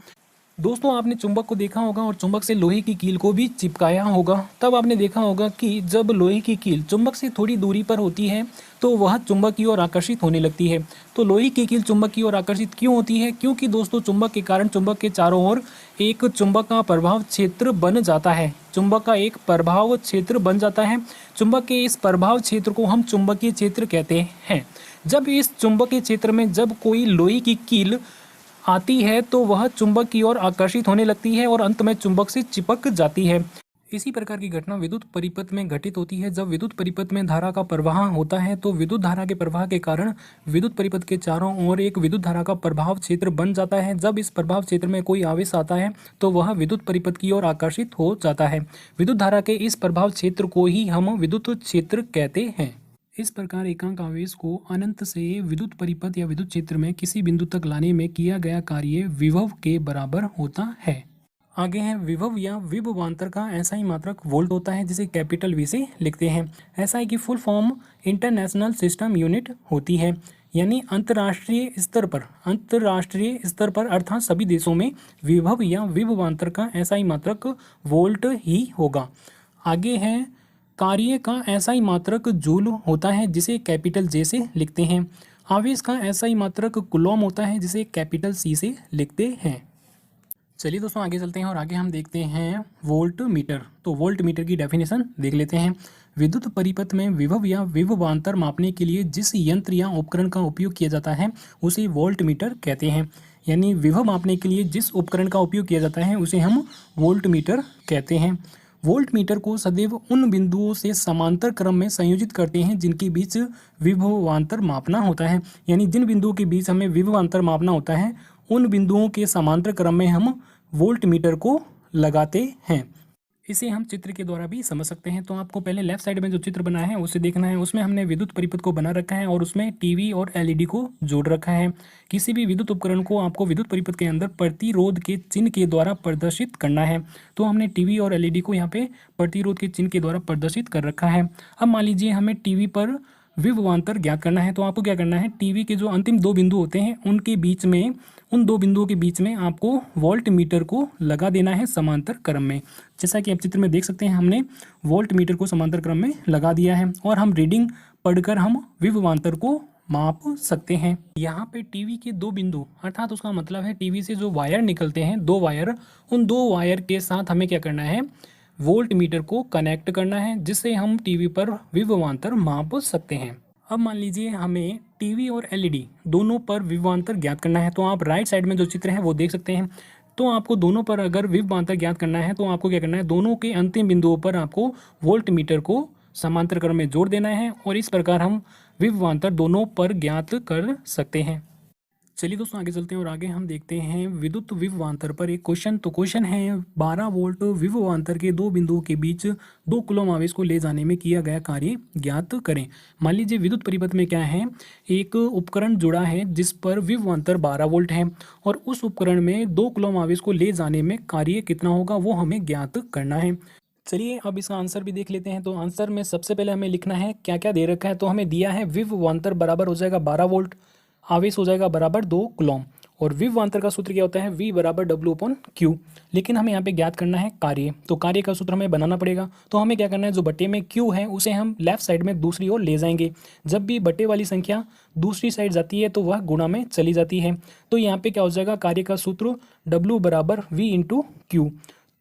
दोस्तों आपने चुंबक को देखा होगा और चुंबक से लोहे की कील को भी चिपकाया होगा, तब आपने देखा होगा कि जब लोहे की कील चुंबक से थोड़ी दूरी पर होती है तो वह चुंबक की ओर आकर्षित होने लगती है। तो लोहे की कील चुंबक की ओर आकर्षित क्यों होती है, क्योंकि दोस्तों चुंबक के कारण चुंबक के चारों ओर एक चुंबक का प्रभाव क्षेत्र बन जाता है। चुंबक का एक प्रभाव क्षेत्र बन जाता है। चुंबक के इस प्रभाव क्षेत्र को हम चुंबकीय क्षेत्र कहते हैं। जब इस चुंबकीय क्षेत्र में जब कोई लोहे की कील आती है तो वह चुंबक की ओर आकर्षित होने लगती है और अंत में चुंबक से चिपक जाती है। इसी प्रकार की घटना विद्युत परिपथ में घटित होती है। जब विद्युत परिपथ में धारा का प्रवाह होता है तो विद्युत धारा के प्रवाह के कारण विद्युत परिपथ के चारों ओर एक विद्युत धारा का प्रभाव क्षेत्र बन जाता है। जब इस प्रभाव क्षेत्र में कोई आवेश आता है तो वह विद्युत परिपथ की ओर आकर्षित हो जाता है। विद्युत धारा के इस प्रभाव क्षेत्र को ही हम विद्युत क्षेत्र कहते हैं। इस प्रकार एकांक आवेश को अनंत से विद्युत परिपथ या विद्युत क्षेत्र में किसी बिंदु तक लाने में किया गया कार्य विभव के बराबर होता है। आगे है विभव या विभवांतर का एसआई मात्रक वोल्ट होता है जिसे कैपिटल V से लिखते हैं। एसआई की full form international system unit होती है, यानी अंतर्राष्ट्रीय स्तर पर अर्थात सभी देशों में विभव या विभवांतर का एसआई मात्रक वोल्ट ही होगा। आगे है कार्य का एसआई मात्रक जूल होता है जिसे कैपिटल J से लिखते हैं। आवेश का एसआई मात्रक कूलॉम होता है जिसे कैपिटल C से लिखते हैं। चलिए दोस्तों आगे चलते हैं और आगे हम देखते हैं वोल्ट मीटर। तो वोल्ट मीटर की डेफिनेशन देख लेते हैं। विद्युत परिपथ में विभव या विभवांतर मापने के लिए जिस यंत्र या उपकरण का उपयोग किया जाता है उसे वोल्ट मीटर कहते हैं। यानी विभव मापने के लिए जिस उपकरण का उपयोग किया जाता है उसे हम वोल्ट मीटर कहते हैं। वोल्ट मीटर को सदैव उन बिंदुओं से समांतर क्रम में संयोजित करते हैं जिनके बीच विभवांतर मापना होता है। यानी जिन बिंदुओं के बीच हमें विभवांतर मापना होता है उन बिंदुओं के समांतर क्रम में हम वोल्ट मीटर को लगाते हैं। इसे हम चित्र के द्वारा भी समझ सकते हैं। तो आपको पहले लेफ्ट साइड में जो चित्र बना है उसे देखना है। उसमें हमने विद्युत परिपथ को बना रखा है और उसमें टीवी और एलईडी को जोड़ रखा है। किसी भी विद्युत उपकरण को आपको विद्युत परिपथ के अंदर प्रतिरोध के चिन्ह के द्वारा प्रदर्शित करना है। तो हमने टीवी और एलईडी को यहाँ पे प्रतिरोध के चिन्ह के द्वारा प्रदर्शित कर रखा है। अब मान लीजिए हमें टीवी पर विभवांतर ज्ञात करना है। तो आपको क्या करना है, टीवी के जो अंतिम दो बिंदु होते हैं उनके बीच में, उन दो बिंदुओं के बीच में आपको वोल्ट मीटर को लगा देना है समांतर क्रम में। जैसा कि आप चित्र में देख सकते हैं, हमने वोल्ट मीटर को समांतर क्रम में लगा दिया है और हम रीडिंग पढ़कर हम विभवांतर को माप सकते हैं। यहाँ पे टीवी के दो बिंदु अर्थात उसका मतलब है टीवी से जो वायर निकलते हैं, दो वायर, उन दो वायर के साथ हमें क्या करना है, वोल्ट मीटर को कनेक्ट करना है, जिससे हम टीवी पर विभवांतर माप सकते हैं। अब मान लीजिए हमें टीवी और एलईडी दोनों पर विभवांतर ज्ञात करना है। तो आप राइट साइड में जो चित्र है वो देख सकते हैं। तो आपको दोनों पर अगर विभवांतर ज्ञात करना है तो आपको क्या करना है, दोनों के अंतिम बिंदुओं पर आपको वोल्ट मीटर को समांतर क्रम में जोड़ देना है और इस प्रकार हम विभवांतर दोनों पर ज्ञात कर सकते हैं। चलिए दोस्तों आगे चलते हैं और आगे हम देखते हैं विद्युत विभवांतर पर एक क्वेश्चन। तो क्वेश्चन है 12 वोल्ट विभवांतर के दो बिंदुओं के बीच 2 कूलम आवेश को ले जाने में किया गया कार्य ज्ञात करें। मान लीजिए विद्युत परिपथ में क्या है, एक उपकरण जुड़ा है जिस पर विभवांतर 12 वोल्ट है और उस उपकरण में 2 कूलम आवेश को ले जाने में कार्य कितना होगा वो हमें ज्ञात करना है। चलिए अब इसका आंसर भी देख लेते हैं। तो आंसर में सबसे पहले हमें लिखना है क्या क्या दे रखा है। तो हमें दिया है विभवांतर बराबर हो जाएगा 12 वोल्ट, आवेश हो जाएगा बराबर 2 कूलम और विभवांतर का सूत्र क्या होता है, V बराबर W/Q। लेकिन हमें यहाँ पे ज्ञात करना है कार्य, तो कार्य का सूत्र हमें बनाना पड़ेगा। तो हमें क्या करना है, जो बट्टे में Q है उसे हम लेफ्ट साइड में दूसरी ओर ले जाएंगे। जब भी बट्टे वाली संख्या दूसरी साइड जाती है तो वह गुणा में चली जाती है। तो यहाँ पे क्या हो जाएगा, कार्य का सूत्र W बराबर V/Q।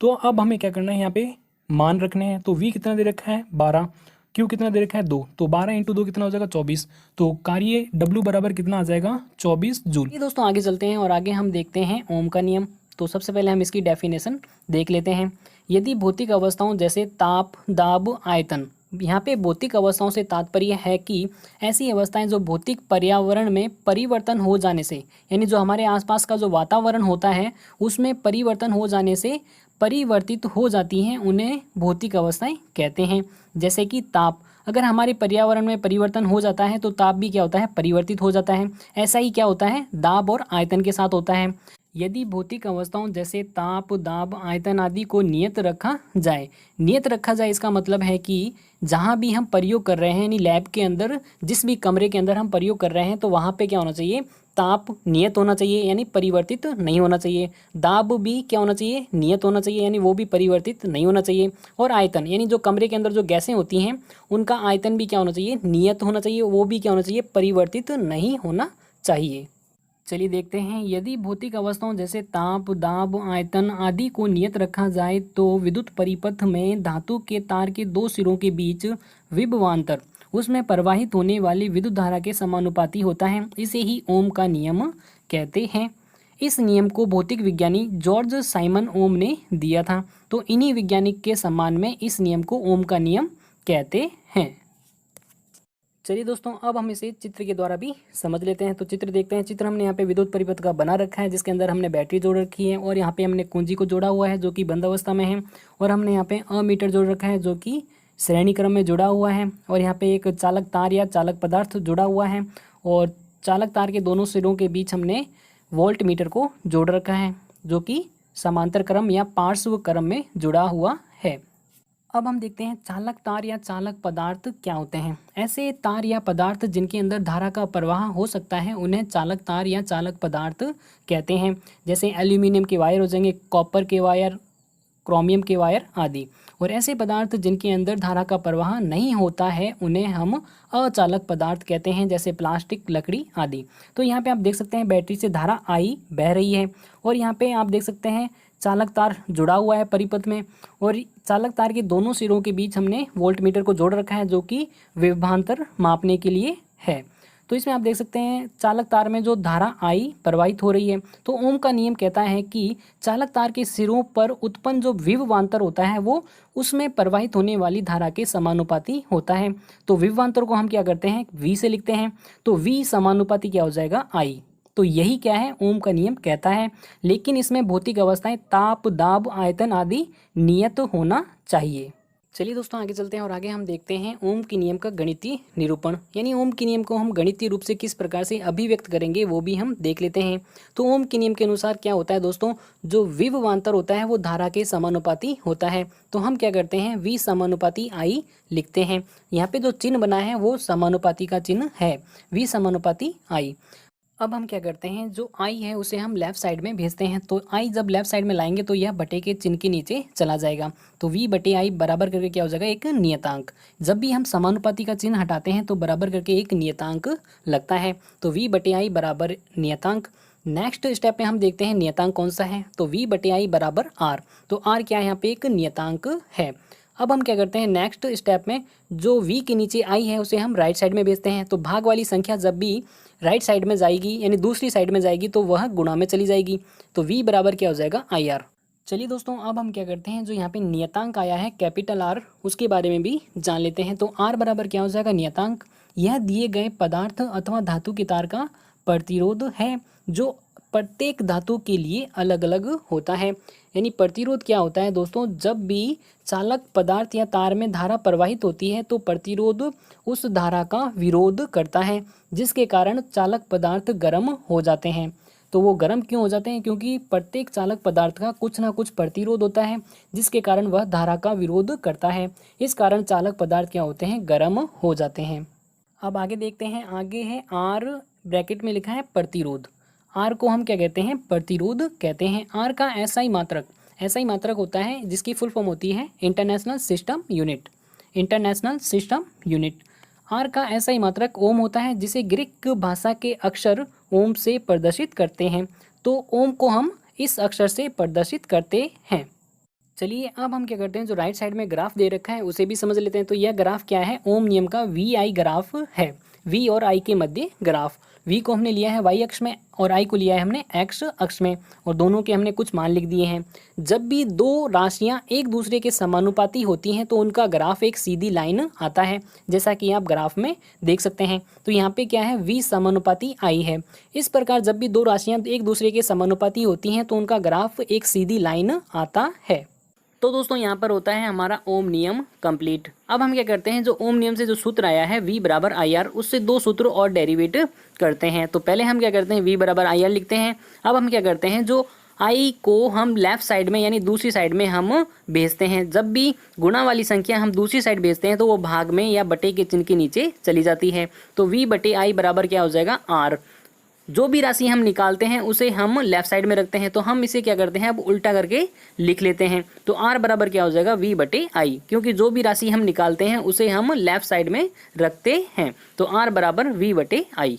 तो अब हमें क्या करना है, यहाँ पे मान रखने हैं। तो V कितना दे रखा है 12, Q कितना दे रखा है 2, तो 12 × 2 कितना हो जाएगा 24। तो कार्य W बराबर कितना आ जाएगा 24 जूल। ये दोस्तों आगे चलते हैं और आगे हम देखते हैं ओम का नियम। तो सबसे पहले हम इसकी डेफिनेशन देख लेते हैं। यदि भौतिक अवस्थाओं जैसे ताप, दाब, आयतन, यहाँ पे भौतिक अवस्थाओं से तात्पर्य है कि ऐसी अवस्थाएं जो भौतिक पर्यावरण में परिवर्तन हो जाने से, यानी जो हमारे आसपास का जो वातावरण होता है उसमें परिवर्तन हो जाने से परिवर्तित हो जाती हैं, उन्हें भौतिक अवस्थाएं कहते हैं। जैसे कि ताप, अगर हमारे पर्यावरण में परिवर्तन हो जाता है तो ताप भी क्या होता है, परिवर्तित हो जाता है। ऐसा ही क्या होता है, दाब और आयतन के साथ होता है। यदि भौतिक अवस्थाओं जैसे ताप, दाब, आयतन आदि को नियत रखा जाए, नियत रखा जाए इसका मतलब है कि जहाँ भी हम प्रयोग कर रहे हैं, यानी लैब के अंदर जिस भी कमरे के अंदर हम प्रयोग कर रहे हैं तो वहाँ पे क्या होना चाहिए, ताप नियत होना चाहिए यानी परिवर्तित नहीं होना चाहिए। दाब भी क्या होना चाहिए, नियत होना चाहिए यानी वो भी परिवर्तित नहीं होना चाहिए। और आयतन यानी जो कमरे के अंदर जो गैसें होती हैं उनका आयतन भी क्या होना चाहिए, नियत होना चाहिए, वो भी क्या होना चाहिए, परिवर्तित नहीं होना चाहिए। चलिए देखते हैं, यदि भौतिक अवस्थाओं जैसे ताप, दाब, आयतन आदि को नियत रखा जाए तो विद्युत परिपथ में धातु के तार के दो सिरों के बीच विभवांतर उसमें प्रवाहित होने वाली विद्युत धारा के समानुपाती होता है। इसे ही ओम का नियम कहते हैं। इस नियम को भौतिक विज्ञानी जॉर्ज साइमन ओम ने दिया था। तो इन्हीं वैज्ञानिक के सम्मान में इस नियम को ओम का नियम कहते हैं। चलिए दोस्तों अब हम इसे चित्र के द्वारा भी समझ लेते हैं। तो चित्र देखते हैं। चित्र हमने यहाँ पे विद्युत परिपथ का बना रखा है जिसके अंदर हमने बैटरी जोड़ रखी है और यहाँ पे हमने कुंजी को जोड़ा हुआ है जो कि बंद अवस्था में है और हमने यहाँ पे अमीटर जोड़ रखा है जो कि श्रेणी क्रम में जुड़ा हुआ है और यहाँ पे एक चालक तार या चालक पदार्थ जुड़ा हुआ है और चालक तार के दोनों सिरों के बीच हमने वोल्ट मीटर को जोड़ रखा है जो कि समांतर क्रम या पार्श्व क्रम में जुड़ा हुआ है। अब हम देखते हैं चालक तार या चालक पदार्थ क्या होते हैं। ऐसे तार या पदार्थ जिनके अंदर धारा का प्रवाह हो सकता है उन्हें चालक तार या चालक पदार्थ कहते हैं। जैसे एल्यूमिनियम के वायर हो जाएंगे, कॉपर के वायर, क्रोमियम के वायर आदि। और ऐसे पदार्थ जिनके अंदर धारा का प्रवाह नहीं होता है उन्हें हम अचालक पदार्थ कहते हैं, जैसे प्लास्टिक, लकड़ी आदि। तो यहाँ पे आप देख सकते हैं बैटरी से धारा आई बह रही है और यहाँ पे आप देख सकते हैं चालक तार जुड़ा हुआ है परिपथ में और चालक तार के दोनों सिरों के बीच हमने वोल्ट मीटर को जोड़ रखा है जो कि विभवांतर मापने के लिए है। तो इसमें आप देख सकते हैं चालक तार में जो धारा आई प्रवाहित हो रही है। तो ओम का नियम कहता है कि चालक तार के सिरों पर उत्पन्न जो विभवांतर होता है वो उसमें प्रवाहित होने वाली धारा के समानुपाती होता है। तो विभवांतर को हम क्या करते हैं, V से लिखते हैं। तो V समानुपाती क्या हो जाएगा, I। तो यही क्या है, ओम का नियम कहता है। लेकिन इसमें भौतिक अवस्थाएं ताप, दाब, आयतन आदि नियत होना चाहिए। चलिए दोस्तों आगे चलते हैं और आगे हम देखते हैं ओम के नियम का गणितीय निरूपण, यानी ओम के नियम को हम गणितीय रूप से किस प्रकार से अभिव्यक्त करेंगे वो भी हम देख लेते हैं। तो ओम के नियम के अनुसार क्या होता है दोस्तों, जो विभवांतर होता है वो धारा के समानुपाती होता है। तो हम क्या करते हैं, V समानुपाती I लिखते हैं। यहाँ पे जो चिन्ह बना है वो समानुपाती का चिन्ह है, V समानुपाती I। अब हम क्या करते हैं, जो I है उसे हम लेफ्ट साइड में भेजते हैं। तो I जब लेफ्ट साइड में लाएंगे तो यह बटे के चिन्ह के नीचे चला जाएगा। तो V बटे I बराबर करके क्या हो जाएगा, एक नियतांक। जब भी हम समानुपाती का चिन्ह हटाते हैं तो बराबर करके एक नियतांक लगता है। तो V बटे I बराबर नियतांक। नेक्स्ट स्टेप में हम देखते हैं नियतांक कौन सा है। तो V बटे I बराबर R। तो R क्या है, यहाँ पे एक नियतांक है। अब हम क्या करते हैं, नेक्स्ट स्टेप में जो V के नीचे I है उसे हम राइट साइड में भेजते हैं। तो भाग वाली संख्या जब भी राइट साइड में जाएगी यानी दूसरी साइड में जाएगी तो वह गुणा में चली जाएगी। तो V बराबर क्या हो जाएगा, IR। चलिए दोस्तों अब हम क्या करते हैं, जो यहाँ पे नियतांक आया है कैपिटल R, उसके बारे में भी जान लेते हैं। तो R बराबर क्या हो जाएगा, नियतांक। यह दिए गए पदार्थ अथवा धातु के तार का प्रतिरोध है, जो प्रत्येक धातु के लिए अलग अलग होता है। यानी प्रतिरोध क्या होता है दोस्तों, जब भी चालक पदार्थ या तार में धारा प्रवाहित होती है तो प्रतिरोध उस धारा का विरोध करता है, जिसके कारण चालक पदार्थ गर्म हो जाते हैं। तो वो गर्म क्यों हो जाते हैं, क्योंकि प्रत्येक चालक पदार्थ का कुछ ना कुछ प्रतिरोध होता है, जिसके कारण वह धारा का विरोध करता है। इस कारण चालक पदार्थ क्या होते हैं, गर्म हो जाते हैं। अब आगे देखते हैं, आगे है R ब्रैकेट में लिखा है प्रतिरोध। R को हम क्या कहते हैं, प्रतिरोध कहते हैं। R का SI मात्रक, SI मात्रक होता है जिसकी फुल फॉर्म होती है international system unit, international system unit. R का SI मात्रक ओम होता है, जिसे ग्रीक भाषा के अक्षर ओम से प्रदर्शित करते हैं। तो ओम को हम इस अक्षर से प्रदर्शित करते हैं। चलिए अब हम क्या करते हैं, जो राइट साइड में ग्राफ दे रखा है उसे भी समझ लेते हैं। तो यह ग्राफ क्या है, ओम नियम का VI ग्राफ है, V और I के मध्य ग्राफ। V को हमने लिया है Y अक्ष में और I को लिया है हमने X अक्ष में, और दोनों के हमने कुछ मान लिख दिए हैं। जब भी दो राशियां एक दूसरे के समानुपाती होती हैं तो उनका ग्राफ एक सीधी लाइन आता है, जैसा कि आप ग्राफ में देख सकते हैं। तो यहाँ पे क्या है, V समानुपाती I है। इस प्रकार जब भी दो राशियां एक दूसरे के समानुपाती होती हैं तो उनका ग्राफ एक सीधी लाइन आता है। तो दोस्तों यहाँ पर होता है हमारा ओम नियम कंप्लीट। अब हम क्या करते हैं, जो ओम नियम से जो सूत्र आया है V बराबर IR, उससे दो सूत्र और डेरिवेट करते हैं। तो पहले हम क्या करते हैं, V बराबर IR लिखते हैं। अब हम क्या करते हैं, जो I को हम लेफ्ट साइड में यानी दूसरी साइड में हम भेजते हैं। जब भी गुणा वाली संख्या हम दूसरी साइड भेजते हैं तो वो भाग में या बटे के चिन्ह के नीचे चली जाती है। तो V बटे I बराबर क्या हो जाएगा, R। जो भी राशि हम निकालते हैं उसे हम लेफ्ट साइड में रखते हैं। तो हम इसे क्या करते हैं, अब उल्टा करके लिख लेते हैं। तो R बराबर क्या हो जाएगा, V बटे I, क्योंकि जो भी राशि हम निकालते हैं उसे हम लेफ्ट साइड में रखते हैं। तो R बराबर V बटे I।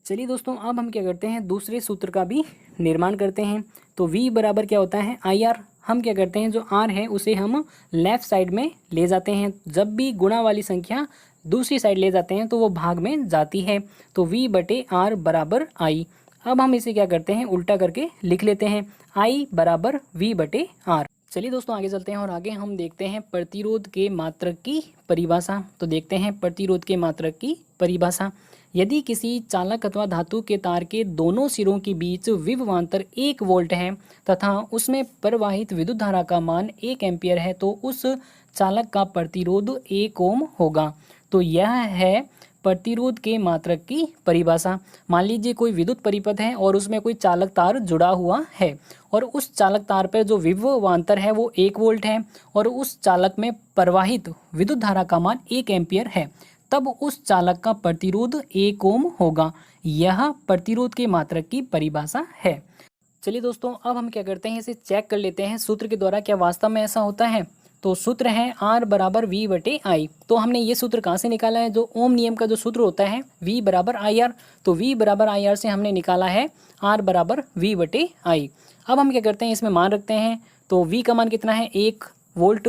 चलिए दोस्तों अब हम क्या करते हैं, दूसरे सूत्र का भी निर्माण करते हैं। तो V बराबर क्या होता है, IR। हम क्या करते हैं, जो R है उसे हम लेफ्ट साइड में ले जाते हैं। जब भी गुणा वाली संख्या दूसरी साइड ले जाते हैं तो वो भाग में जाती है। तो V बटे R बराबर I। अब हम इसे क्या करते हैं, उल्टा करके लिख लेते हैं, I बराबर V बटे R। चलिए दोस्तों आगे चलते हैं और आगे हम देखते हैं प्रतिरोध के मात्रक की परिभाषा। तो देखते हैं प्रतिरोध के मात्रक की परिभाषा। यदि किसी चालक अथवा धातु के तार के दोनों सिरों के बीच विभवांतर 1 वोल्ट है तथा उसमें प्रवाहित विद्युत धारा का मान 1 एम्पियर है तो उस चालक का प्रतिरोध 1 ओम होगा। तो यह है प्रतिरोध के मात्रक की परिभाषा। मान लीजिए कोई विद्युत परिपथ है और उसमें कोई चालक तार जुड़ा हुआ है और उस चालक तार पर जो विभवांतर है वो 1 वोल्ट है और उस चालक में प्रवाहित विद्युत धारा का मान 1 एम्पियर है, तब उस चालक का प्रतिरोध 1 ओम होगा। यह प्रतिरोध के मात्रक की परिभाषा है। चलिए दोस्तों अब हम क्या करते हैं, इसे चेक कर लेते हैं सूत्र के द्वारा क्या वास्तव में ऐसा होता है। तो सूत्र है R बराबर V बटे I। तो हमने ये सूत्र कहाँ से निकाला है, जो ओम नियम का जो सूत्र होता है V बराबर IR। तो V बराबर IR से हमने निकाला है R बराबर V बटे I। अब हम क्या करते हैं, इसमें मान रखते हैं। तो V का मान कितना है, 1 वोल्ट,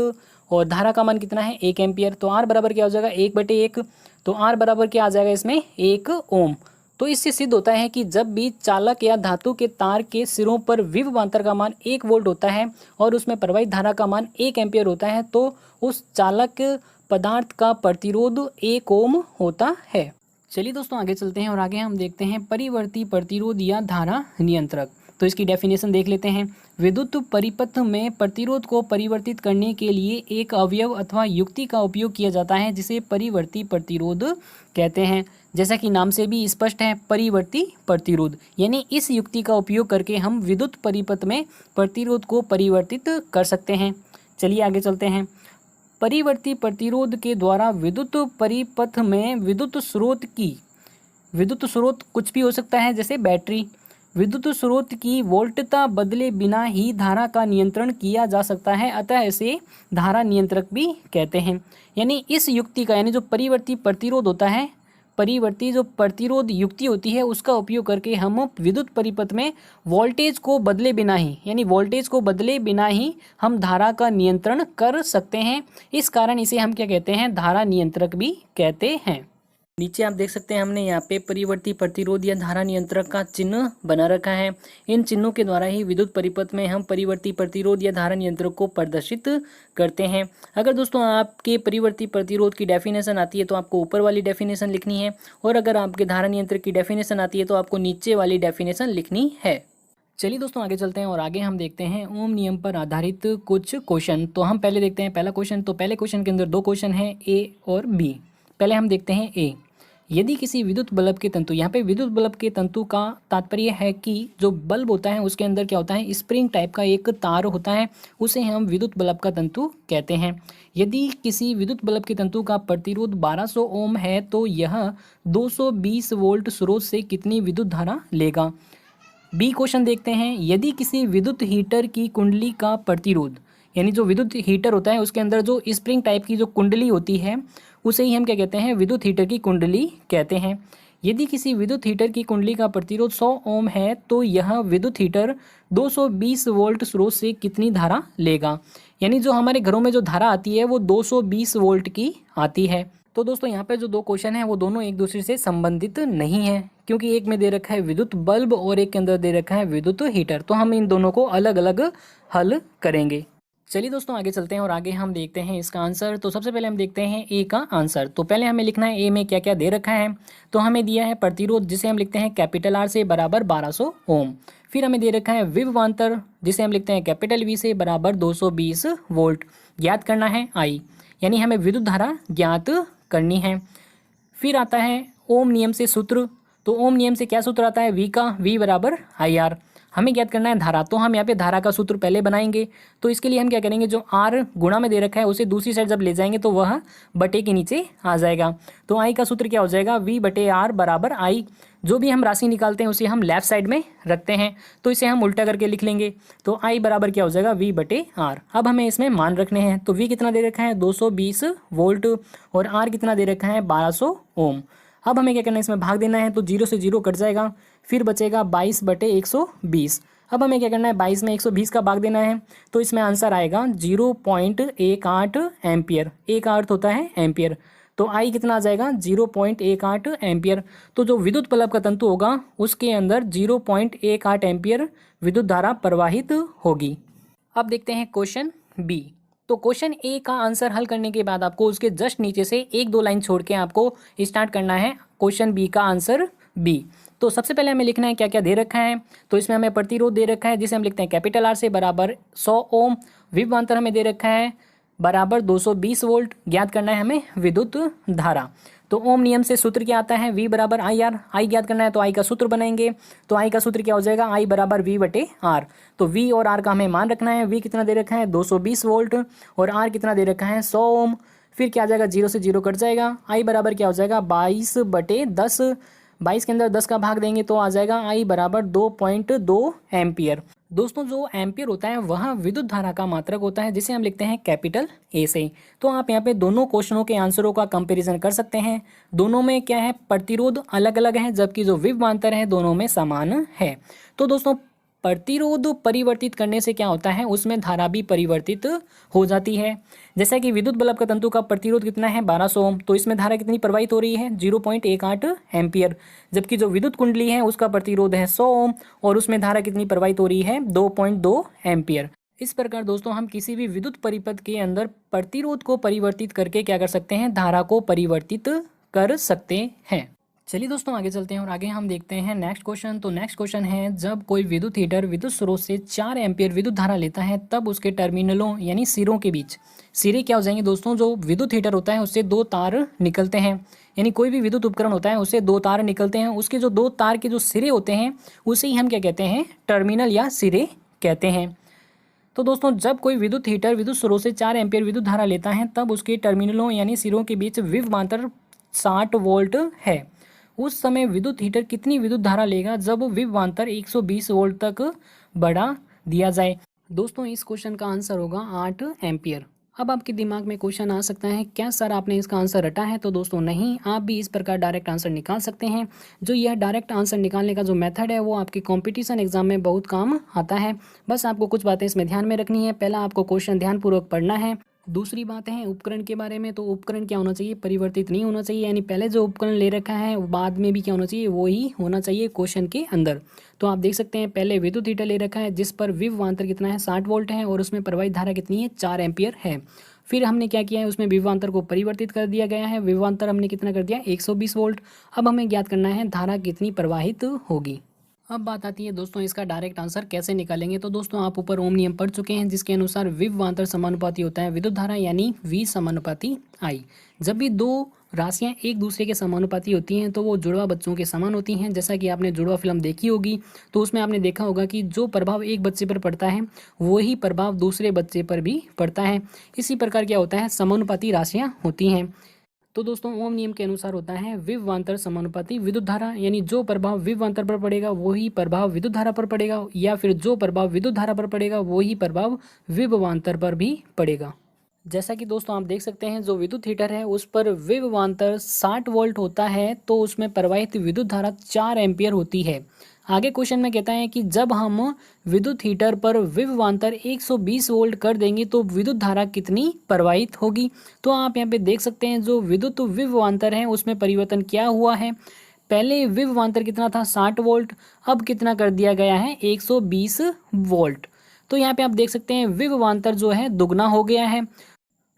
और धारा का मान कितना है, 1 एम्पियर। तो R बराबर क्या हो जाएगा, 1 बटे 1। तो R बराबर क्या आ जाएगा इसमें, 1 ओम। तो इससे सिद्ध होता है कि जब भी चालक या धातु के तार के सिरों पर विभवांतर का मान 1 वोल्ट होता है और उसमें प्रवाहित धारा का मान 1 एम्पियर होता है तो उस चालक पदार्थ का प्रतिरोध 1 ओम होता है। चलिए दोस्तों आगे चलते हैं और आगे हम देखते हैं परिवर्ती प्रतिरोध या धारा नियंत्रक। तो इसकी डेफिनेशन देख लेते हैं। विद्युत परिपथ में प्रतिरोध को परिवर्तित करने के लिए एक अवयव अथवा युक्ति का उपयोग किया जाता है जिसे परिवर्ती प्रतिरोध कहते हैं। जैसा कि नाम से भी स्पष्ट है, परिवर्ती प्रतिरोध यानी इस युक्ति का उपयोग करके हम विद्युत परिपथ में प्रतिरोध को परिवर्तित कर सकते हैं। चलिए आगे चलते हैं। परिवर्ती प्रतिरोध के द्वारा विद्युत परिपथ में विद्युत स्रोत कुछ भी हो सकता है, जैसे बैटरी। विद्युत स्रोत की वोल्टता बदले बिना ही धारा का नियंत्रण किया जा सकता है, अतः इसे धारा नियंत्रक भी कहते हैं। यानी इस युक्ति का, यानी जो परिवर्ती प्रतिरोध होता है, परिवर्ती जो प्रतिरोध युक्ति होती है, उसका उपयोग करके हम विद्युत परिपथ में वोल्टेज को बदले बिना ही, यानी वोल्टेज को बदले बिना ही हम धारा का नियंत्रण कर सकते हैं। इस कारण इसे हम क्या कहते हैं, धारा नियंत्रक भी कहते हैं। नीचे आप देख सकते हैं हमने यहाँ पे परिवर्ती प्रतिरोध या धारा नियंत्रक का चिन्ह बना रखा है। इन चिन्हों के द्वारा ही विद्युत परिपथ में हम परिवर्ती प्रतिरोध या धारा नियंत्रक को प्रदर्शित करते हैं। अगर दोस्तों आपके परिवर्ती प्रतिरोध की डेफिनेशन आती है तो आपको ऊपर वाली डेफिनेशन लिखनी है, और अगर आपके धारा नियंत्रक की डेफिनेशन आती है तो आपको नीचे वाली डेफिनेशन लिखनी है। चलिए दोस्तों आगे चलते हैं और आगे हम देखते हैं ओम नियम पर आधारित कुछ क्वेश्चन। तो हम पहले देखते हैं पहला क्वेश्चन। तो पहले क्वेश्चन के अंदर दो क्वेश्चन हैं, ए और बी। पहले हम देखते हैं ए। यदि किसी विद्युत बल्ब के तंतु, यहाँ पे विद्युत बल्ब के तंतु का तात्पर्य है कि जो बल्ब होता है उसके अंदर क्या होता है, स्प्रिंग टाइप का एक तार होता है, उसे हम विद्युत बल्ब का तंतु कहते हैं। यदि किसी विद्युत बल्ब के तंतु का प्रतिरोध 1200 ओम है तो यह 220 वोल्ट स्रोत से कितनी विद्युत धारा लेगा। बी क्वेश्चन देखते हैं। यदि किसी विद्युत हीटर की कुंडली का प्रतिरोध, यानी जो विद्युत हीटर होता है उसके अंदर जो स्प्रिंग टाइप की जो कुंडली होती है उसे ही हम क्या कहते हैं, विद्युत हीटर की कुंडली कहते हैं। यदि किसी विद्युत हीटर की कुंडली का प्रतिरोध 100 ओम है तो यह विद्युत हीटर 220 वोल्ट स्रोत से कितनी धारा लेगा। यानी जो हमारे घरों में जो धारा आती है वो 220 वोल्ट की आती है। तो दोस्तों यहाँ पे जो दो क्वेश्चन हैं वो दोनों एक दूसरे से संबंधित नहीं है, क्योंकि एक में दे रखा है विद्युत बल्ब और एक के अंदर दे रखा है विद्युत हीटर। तो हम इन दोनों को अलग अलग हल करेंगे। चलिए दोस्तों आगे चलते हैं और आगे हम देखते हैं इसका आंसर। तो सबसे पहले हम देखते हैं ए का आंसर। तो पहले हमें लिखना है ए में क्या क्या दे रखा है। तो हमें दिया है प्रतिरोध, जिसे हम लिखते हैं कैपिटल आर से बराबर 1200 ओम। फिर हमें दे रखा है विभवांतर, जिसे हम लिखते हैं कैपिटल वी से बराबर 220 वोल्ट। ज्ञात करना है आई, यानी हमें विद्युत धारा ज्ञात करनी है। फिर आता है ओम नियम से सूत्र। तो ओम नियम से क्या सूत्र आता है, वी का, वी बराबर आई आर। हमें ज्ञात करना है धारा, तो हम यहाँ पे धारा का सूत्र पहले बनाएंगे। तो इसके लिए हम क्या करेंगे, जो आर गुणा में दे रखा है उसे दूसरी साइड जब ले जाएंगे तो वह बटे के नीचे आ जाएगा। तो आई का सूत्र क्या हो जाएगा, वी बटे आर बराबर आई। जो भी हम राशि निकालते हैं उसे हम लेफ्ट साइड में रखते हैं, तो इसे हम उल्टा करके लिख लेंगे। तो आई बराबर क्या हो जाएगा, वी बटे आर। अब हमें इसमें मान रखने हैं। तो वी कितना दे रखा है, 220 वोल्ट, और आर कितना दे रखा है, 1200 ओम। अब हमें क्या करना है, इसमें भाग देना है। तो 0 से 0 कट जाएगा, फिर बचेगा 22 बटे 120। अब हमें क्या करना है, 22 में 120 का भाग देना है। तो इसमें आंसर आएगा 0.18 एम्पियर। एक का अर्थ होता है एम्पियर। तो आई कितना आ जाएगा, 0.18 एम्पियर। तो जो विद्युत बल्ब का तंतु होगा उसके अंदर 0.18 एम्पियर विद्युत धारा प्रवाहित होगी। अब देखते हैं क्वेश्चन बी। तो क्वेश्चन ए का आंसर हल करने के बाद आपको उसके जस्ट नीचे से एक दो लाइन छोड़ के आपको स्टार्ट करना है क्वेश्चन बी का आंसर बी। तो सबसे पहले हमें लिखना है क्या क्या दे रखा है। तो इसमें हमें प्रतिरोध दे रखा है, जिसे हम लिखते हैं कैपिटल आर से बराबर 100 ओम। विभवांतर हमें दे रखा है बराबर 220 वोल्ट। ज्ञात करना है हमें विद्युत धारा। तो ओम नियम से सूत्र क्या आता है, वी बराबर आई आर। आई ज्ञात करना है तो आई का सूत्र बनाएंगे। तो आई का सूत्र क्या हो जाएगा, आई बराबर वी बटे आर। तो वी और आर का हमें मान रखना है। वी कितना दे रखा है, 220 वोल्ट, और आर कितना दे रखा है, 100 ओम। फिर क्या आ जाएगा, 0 से 0 कट जाएगा। आई बराबर क्या हो जाएगा, 22 बटे 10। 22 के अंदर 10 का भाग देंगे तो आ जाएगा आई बराबर 2.2 एम्पियर। दोस्तों जो एम्पियर होता है वह विद्युत धारा का मात्रक होता है, जिसे हम लिखते हैं कैपिटल ए से। तो आप यहाँ पे दोनों क्वेश्चनों के आंसरों का कंपैरिजन कर सकते हैं। दोनों में क्या है, प्रतिरोध अलग अलग है, जबकि जो विभवांतर है दोनों में समान है। तो दोस्तों प्रतिरोध परिवर्तित करने से क्या होता है, उसमें धारा भी परिवर्तित हो जाती है। जैसा कि विद्युत बल्ब का तंतु का प्रतिरोध कितना है, 1200 ओम, तो इसमें धारा कितनी प्रवाहित हो रही है, 0.18 एम्पियर। जबकि जो विद्युत कुंडली है उसका प्रतिरोध है 100 ओम, और उसमें धारा कितनी प्रवाहित हो रही है, 2.2 एम्पियर। इस प्रकार दोस्तों हम किसी भी विद्युत परिपथ के अंदर प्रतिरोध को परिवर्तित करके क्या कर सकते हैं, धारा को परिवर्तित कर सकते हैं। चलिए दोस्तों आगे चलते हैं और आगे हम देखते हैं नेक्स्ट क्वेश्चन। तो नेक्स्ट क्वेश्चन है, जब कोई विद्युत हीटर विद्युत स्रोत से 4 एम्पीयर विद्युत धारा लेता है तब उसके टर्मिनलों यानी सिरों के बीच, सिरे क्या हो जाएंगे दोस्तों, जो विद्युत हीटर होता है उससे 2 तार निकलते हैं, यानी कोई भी विद्युत उपकरण होता है उससे 2 तार निकलते हैं, उसके जो 2 तार के जो सिरे होते हैं उसे ही हम क्या कहते हैं, टर्मिनल या सिरे कहते हैं। तो दोस्तों जब कोई विद्युत हीटर विद्युत स्रोत से 4 एम्पीयर विद्युत धारा लेता है तब उसके टर्मिनलों यानी सिरों के बीच विभवांतर 60 वोल्ट है। उस समय विद्युत हीटर कितनी विद्युत धारा लेगा जब विभवांतर 120 वोल्ट तक बढ़ा दिया जाए। दोस्तों इस क्वेश्चन का आंसर होगा 8 एम्पियर। अब आपके दिमाग में क्वेश्चन आ सकता है, क्या सर आपने इसका आंसर रटा है? तो दोस्तों नहीं, आप भी इस प्रकार डायरेक्ट आंसर निकाल सकते हैं। जो यह डायरेक्ट आंसर निकालने का जो मेथड है वो आपके कंपटीशन एग्जाम में बहुत काम आता है। बस आपको कुछ बातें इसमें ध्यान में रखनी है। पहला, आपको क्वेश्चन ध्यानपूर्वक पढ़ना है। दूसरी बात है उपकरण के बारे में, तो उपकरण क्या होना चाहिए, परिवर्तित नहीं होना चाहिए, यानी पहले जो उपकरण ले रखा है बाद में भी क्या होना चाहिए, वो ही होना चाहिए क्वेश्चन के अंदर। तो आप देख सकते हैं पहले विद्युत हीटर ले रखा है जिस पर विभवांतर कितना है, 60 वोल्ट है, और उसमें प्रवाहित धारा कितनी है, 4 एम्पियर है। फिर हमने क्या किया है, उसमें विभवांतर को परिवर्तित कर दिया गया है। विभवांतर हमने कितना कर दिया, 120 वोल्ट। अब हमें ज्ञात करना है धारा कितनी प्रवाहित होगी। अब बात आती है दोस्तों इसका डायरेक्ट आंसर कैसे निकालेंगे। तो दोस्तों आप ऊपर ओम नियम पढ़ चुके हैं जिसके अनुसार विभवांतर समानुपाती होता है विद्युत धारा यानी V समानुपाती I। जब भी दो राशियां एक दूसरे के समानुपाती होती हैं तो वो जुड़वा बच्चों के समान होती हैं। जैसा कि आपने जुड़वा फिल्म देखी होगी तो उसमें आपने देखा होगा कि जो प्रभाव एक बच्चे पर पड़ता है वही प्रभाव दूसरे बच्चे पर भी पड़ता है। इसी प्रकार क्या होता है, समानुपाती राशियाँ होती हैं। तो दोस्तों ओम नियम के अनुसार होता है विभवांतर समानुपाती विद्युत धारा, यानी जो प्रभाव विभवांतर पर पड़ेगा वही प्रभाव विद्युत धारा पर पड़ेगा, या फिर जो प्रभाव विद्युत धारा पर पड़ेगा वही प्रभाव विभवांतर पर भी पड़ेगा। जैसा कि दोस्तों आप देख सकते हैं जो विद्युत हीटर है उस पर विभवांतर 60 वोल्ट होता है तो उसमें प्रवाहित विद्युत धारा 4 एम्पियर होती है। आगे क्वेश्चन में कहता है कि जब हम विद्युत हीटर पर विभवांतर 120 वोल्ट कर देंगे तो विद्युत धारा कितनी प्रवाहित होगी। तो आप यहाँ पे देख सकते हैं जो विद्युत विभवांतर है उसमें परिवर्तन क्या हुआ है। पहले विभवांतर कितना था, 60 वोल्ट, अब कितना कर दिया गया है, 120 वोल्ट। तो यहाँ पे आप देख सकते हैं विभवांतर जो है दुगना हो गया है।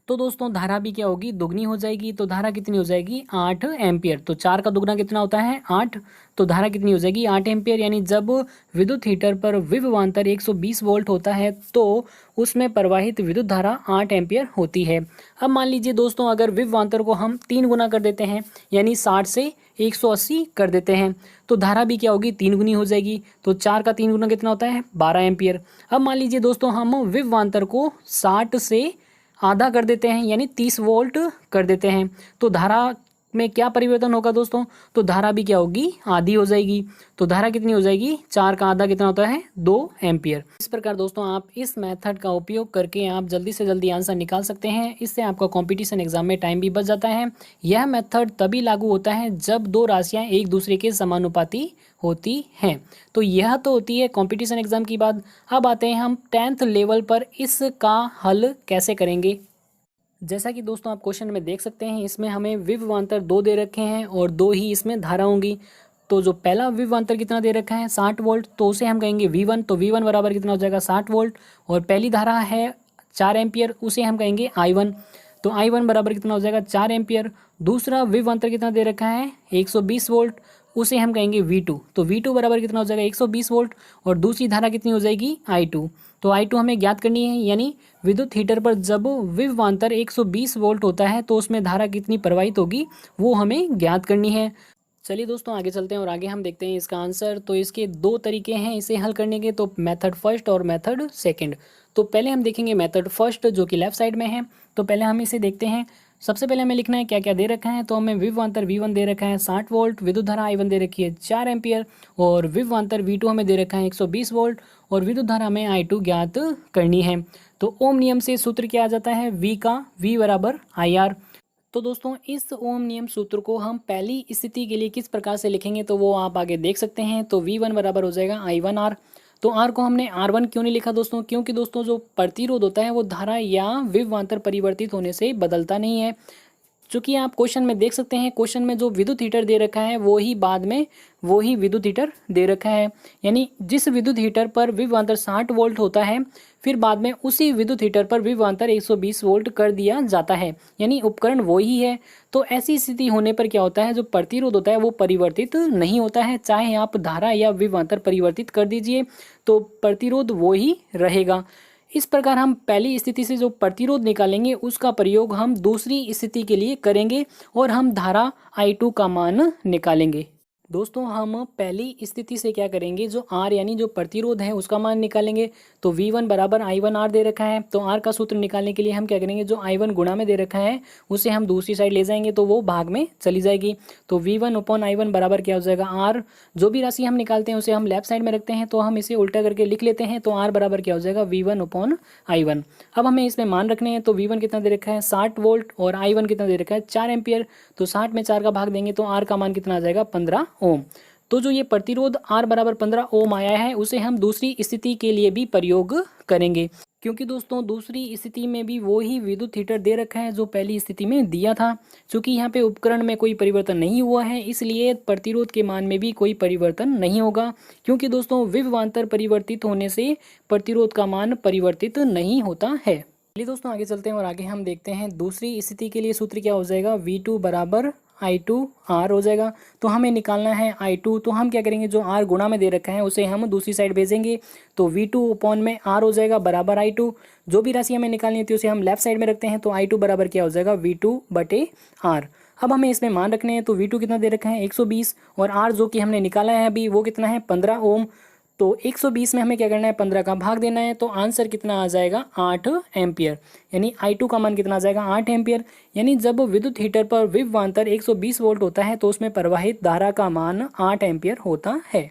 तो दोस्तों धारा भी क्या होगी, दुगनी हो जाएगी। तो धारा कितनी हो जाएगी, 8 एम्पियर। तो 4 का दुगना कितना होता है, 8। तो धारा कितनी हो जाएगी, 8 एम्पियर। यानी जब विद्युत हीटर पर विभवांतर 120 वोल्ट होता है तो उसमें प्रवाहित विद्युत धारा 8 एम्पियर होती है। अब मान लीजिए दोस्तों अगर विभवांतर को हम 3 गुना कर देते हैं यानी 60 से 180 कर देते हैं तो धारा भी क्या होगी, 3 गुनी हो जाएगी। तो 4 का 3 गुना कितना होता है, 12 एम्पियर। अब मान लीजिए दोस्तों हम विभवांतर को 60 से आधा कर देते हैं यानी 30 वोल्ट कर देते हैं तो धारा में क्या परिवर्तन होगा दोस्तों, तो धारा भी क्या होगी, आधी हो जाएगी। तो धारा कितनी हो जाएगी, 4 का आधा कितना होता है, 2 एम्पियर। इस प्रकार दोस्तों आप इस मेथड का उपयोग करके आप जल्दी से जल्दी आंसर निकाल सकते हैं। इससे आपका कंपटीशन एग्जाम में टाइम भी बच जाता है। यह मेथड तभी लागू होता है जब दो राशियां एक दूसरे के समानुपाती होती हैं। तो यह तो होती है कंपटीशन एग्जाम की बात। अब आते हैं हम 10th लेवल पर इसका हल कैसे करेंगे। जैसा कि दोस्तों आप क्वेश्चन में देख सकते हैं इसमें हमें विभवांतर 2 दे रखे हैं और 2 ही इसमें धारा होंगी। तो जो पहला विभवांतर कितना दे रखा है, 60 वोल्ट, तो उसे हम कहेंगे V1। तो V1 बराबर कितना हो जाएगा, 60 वोल्ट। और पहली धारा है 4 एम्पियर, उसे हम कहेंगे I1। तो I1 बराबर कितना हो जाएगा, 4 एम्पियर। दूसरा विभवांतर कितना दे रखा है, 120 वोल्ट, उसे हम कहेंगे V2। तो V2 बराबर कितना हो जाएगा, 120 वोल्ट। और दूसरी धारा कितनी हो जाएगी, I2। तो I2 हमें ज्ञात करनी है, यानी विद्युत हीटर पर जब विभवांतर 120 वोल्ट होता है तो उसमें धारा कितनी प्रवाहित होगी वो हमें ज्ञात करनी है। चलिए दोस्तों आगे चलते हैं और आगे हम देखते हैं इसका आंसर। तो इसके 2 तरीके हैं इसे हल करने के, तो मेथड फर्स्ट और मेथड सेकंड। तो पहले हम देखेंगे मेथड फर्स्ट जो कि लेफ्ट साइड में है। तो पहले हम इसे देखते हैं। सबसे पहले हमें लिखना है क्या क्या दे रखा है। तो हमें विभवांतर V1 दे रखा है 60 वोल्ट, विद्युत धारा I1 दे रखी है 4 एम्पियर, और विभवांतर V2 हमें दे रखा है 120 वोल्ट, और विद्युत धारा हमें I2 ज्ञात करनी है। तो ओम नियम से सूत्र क्या आ जाता है, V का V बराबर IR। तो दोस्तों इस ओम नियम सूत्र को हम पहली स्थिति के लिए किस प्रकार से लिखेंगे तो वो आप आगे देख सकते हैं। तो V1 बराबर हो जाएगा I1R। तो R को हमने R1 क्यों नहीं लिखा दोस्तों, क्योंकि दोस्तों जो प्रतिरोध होता है वो धारा या विभवांतर परिवर्तित होने से बदलता नहीं है। चूँकि आप क्वेश्चन में देख सकते हैं, क्वेश्चन में जो विद्युत हीटर दे रखा है वो ही बाद में वो ही विद्युत हीटर दे रखा है। यानी जिस विद्युत हीटर पर विभवांतर 60 वोल्ट होता है, फिर बाद में उसी विद्युत हीटर पर विभवांतर 120 वोल्ट कर दिया जाता है, यानी उपकरण वो ही है। तो ऐसी स्थिति होने पर क्या होता है, जो प्रतिरोध होता है वो परिवर्तित नहीं होता है। चाहे आप धारा या विभवांतर परिवर्तित कर दीजिए तो प्रतिरोध वो ही रहेगा। इस प्रकार हम पहली स्थिति से जो प्रतिरोध निकालेंगे उसका प्रयोग हम दूसरी स्थिति के लिए करेंगे और हम धारा I2 का मान निकालेंगे। दोस्तों हम पहली स्थिति से क्या करेंगे, जो R यानी जो प्रतिरोध है उसका मान निकालेंगे। तो V1 बराबर I1 R दे रखा है, तो R का सूत्र निकालने के लिए हम क्या करेंगे, जो I1 गुणा में दे रखा है उसे हम दूसरी साइड ले जाएंगे तो वो भाग में चली जाएगी। तो V1 अपॉन I1 बराबर क्या हो जाएगा R। जो भी राशि हम निकालते हैं उसे हम लेफ्ट साइड में रखते हैं, तो हम इसे उल्टा करके लिख लेते हैं। तो R बराबर क्या हो जाएगा V1 अपॉन I1। अब हमें इसमें मान रखने हैं। तो V1 कितना दे रखा है 60 वोल्ट और I1 कितना दे रखा है 4 एम्पियर। तो 60 में 4 का भाग देंगे तो R का मान कितना आ जाएगा 15 ओम। तो जो ये प्रतिरोध R बराबर 15 ओम आया है उसे हम दूसरी स्थिति के लिए भी प्रयोग करेंगे, क्योंकि दोस्तों दूसरी स्थिति में भी वो ही विद्युत हीटर दे रखा है जो पहली स्थिति में दिया था। क्योंकि यहाँ पे उपकरण में कोई परिवर्तन नहीं हुआ है इसलिए प्रतिरोध के मान में भी कोई परिवर्तन नहीं होगा, क्योंकि दोस्तों विभवांतर परिवर्तित होने से प्रतिरोध का मान परिवर्तित नहीं होता है। चलिए दोस्तों आगे चलते हैं और आगे हम देखते हैं दूसरी स्थिति के लिए सूत्र क्या हो जाएगा, V2 बराबर I2 R हो जाएगा। तो हमें निकालना है I2, तो हम क्या करेंगे, जो R गुणा में दे रखा है उसे हम दूसरी साइड भेजेंगे। तो V2 अपॉन में R हो जाएगा बराबर I2। जो भी राशि हमें निकालनी होती है उसे हम लेफ्ट साइड में रखते हैं। तो I2 बराबर क्या हो जाएगा V2 बटे R। अब हमें इसमें मान रखने हैं। तो V2 कितना दे रखा है 120 और R जो कि हमने निकाला है अभी वो कितना है 15 ओम। तो 120 में हमें क्या करना है 15 का भाग देना है। तो आंसर कितना आ जाएगा 8 एम्पियर। यानी I2 का मान कितना आ जाएगा 8 एम्पियर। यानी जब विद्युत हीटर पर विभवांतर 120 वोल्ट होता है तो उसमें प्रवाहित धारा का मान 8 एम्पियर होता है।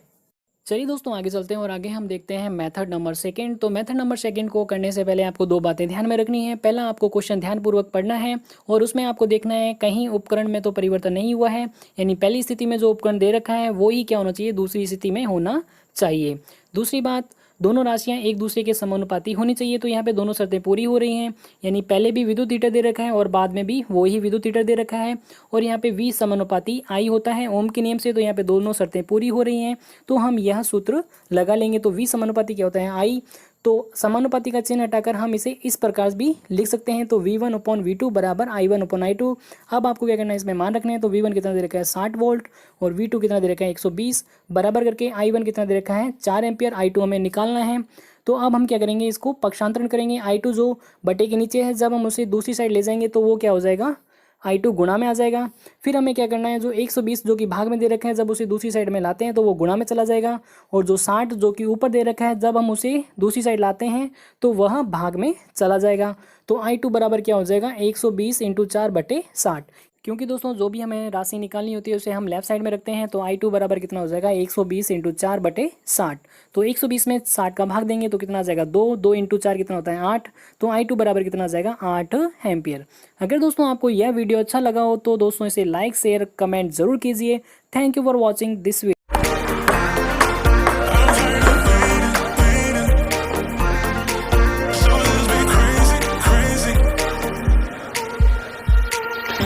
चलिए दोस्तों आगे चलते हैं और आगे हम देखते हैं मेथड नंबर सेकंड। तो मेथड नंबर सेकंड को करने से पहले आपको दो बातें ध्यान में रखनी है। पहला, आपको क्वेश्चन ध्यानपूर्वक पढ़ना है और उसमें आपको देखना है कहीं उपकरण में तो परिवर्तन नहीं हुआ है, यानी पहली स्थिति में जो उपकरण दे रखा है वो ही क्या होना चाहिए, दूसरी स्थिति में होना चाहिए। दूसरी बात, दोनों राशियां एक दूसरे के समानुपाती होनी चाहिए। तो यहाँ पे दोनों शर्तें पूरी हो रही हैं, यानी पहले भी विद्युत हीटर दे रखा है और बाद में भी वो ही विद्युत हीटर दे रखा है और यहाँ पे V समानुपाती I होता है ओम के नियम से। तो यहाँ पे दोनों शर्तें पूरी हो रही हैं तो हम यह सूत्र लगा लेंगे। तो V समानुपाती क्या होता है I, तो समानुपाती का चिन्ह हटाकर हम इसे इस प्रकार भी लिख सकते हैं। तो V1 अपॉन V2 बराबर I1 अपॉन I2। अब आपको क्या करना है, इसमें मान रखना है। तो V1 कितना दे रखा है 60 वोल्ट और V2 कितना दे रखा है 120 बराबर करके I1 कितना दे रखा है 4 एम्पियर। I2 हमें निकालना है। तो अब हम क्या करेंगे, इसको पक्षांतरण करेंगे। I2 जो बटे के नीचे है, जब हम उसे दूसरी साइड ले जाएंगे तो वो क्या हो जाएगा I2 गुणा में आ जाएगा। फिर हमें क्या करना है, जो 120 जो कि भाग में दे रखा है जब उसे दूसरी साइड में लाते हैं तो वो गुणा में चला जाएगा और जो 60 जो कि ऊपर दे रखा है जब हम उसे दूसरी साइड लाते हैं तो वह भाग में चला जाएगा। तो I2 बराबर क्या हो जाएगा 120 × 4 बटे 60। क्योंकि दोस्तों जो भी हमें राशि निकालनी होती है उसे हम लेफ्ट साइड में रखते हैं। तो I2 बराबर कितना हो जाएगा 120 × 4 बटे 60। तो 120 में 60 का भाग देंगे तो कितना आ जाएगा 2 × 4 कितना होता है 8। तो I2 बराबर कितना आ जाएगा 8 एम्पियर। अगर दोस्तों आपको यह वीडियो अच्छा लगा हो तो दोस्तों इसे लाइक शेयर कमेंट जरूर कीजिए। Thank you for watching this video.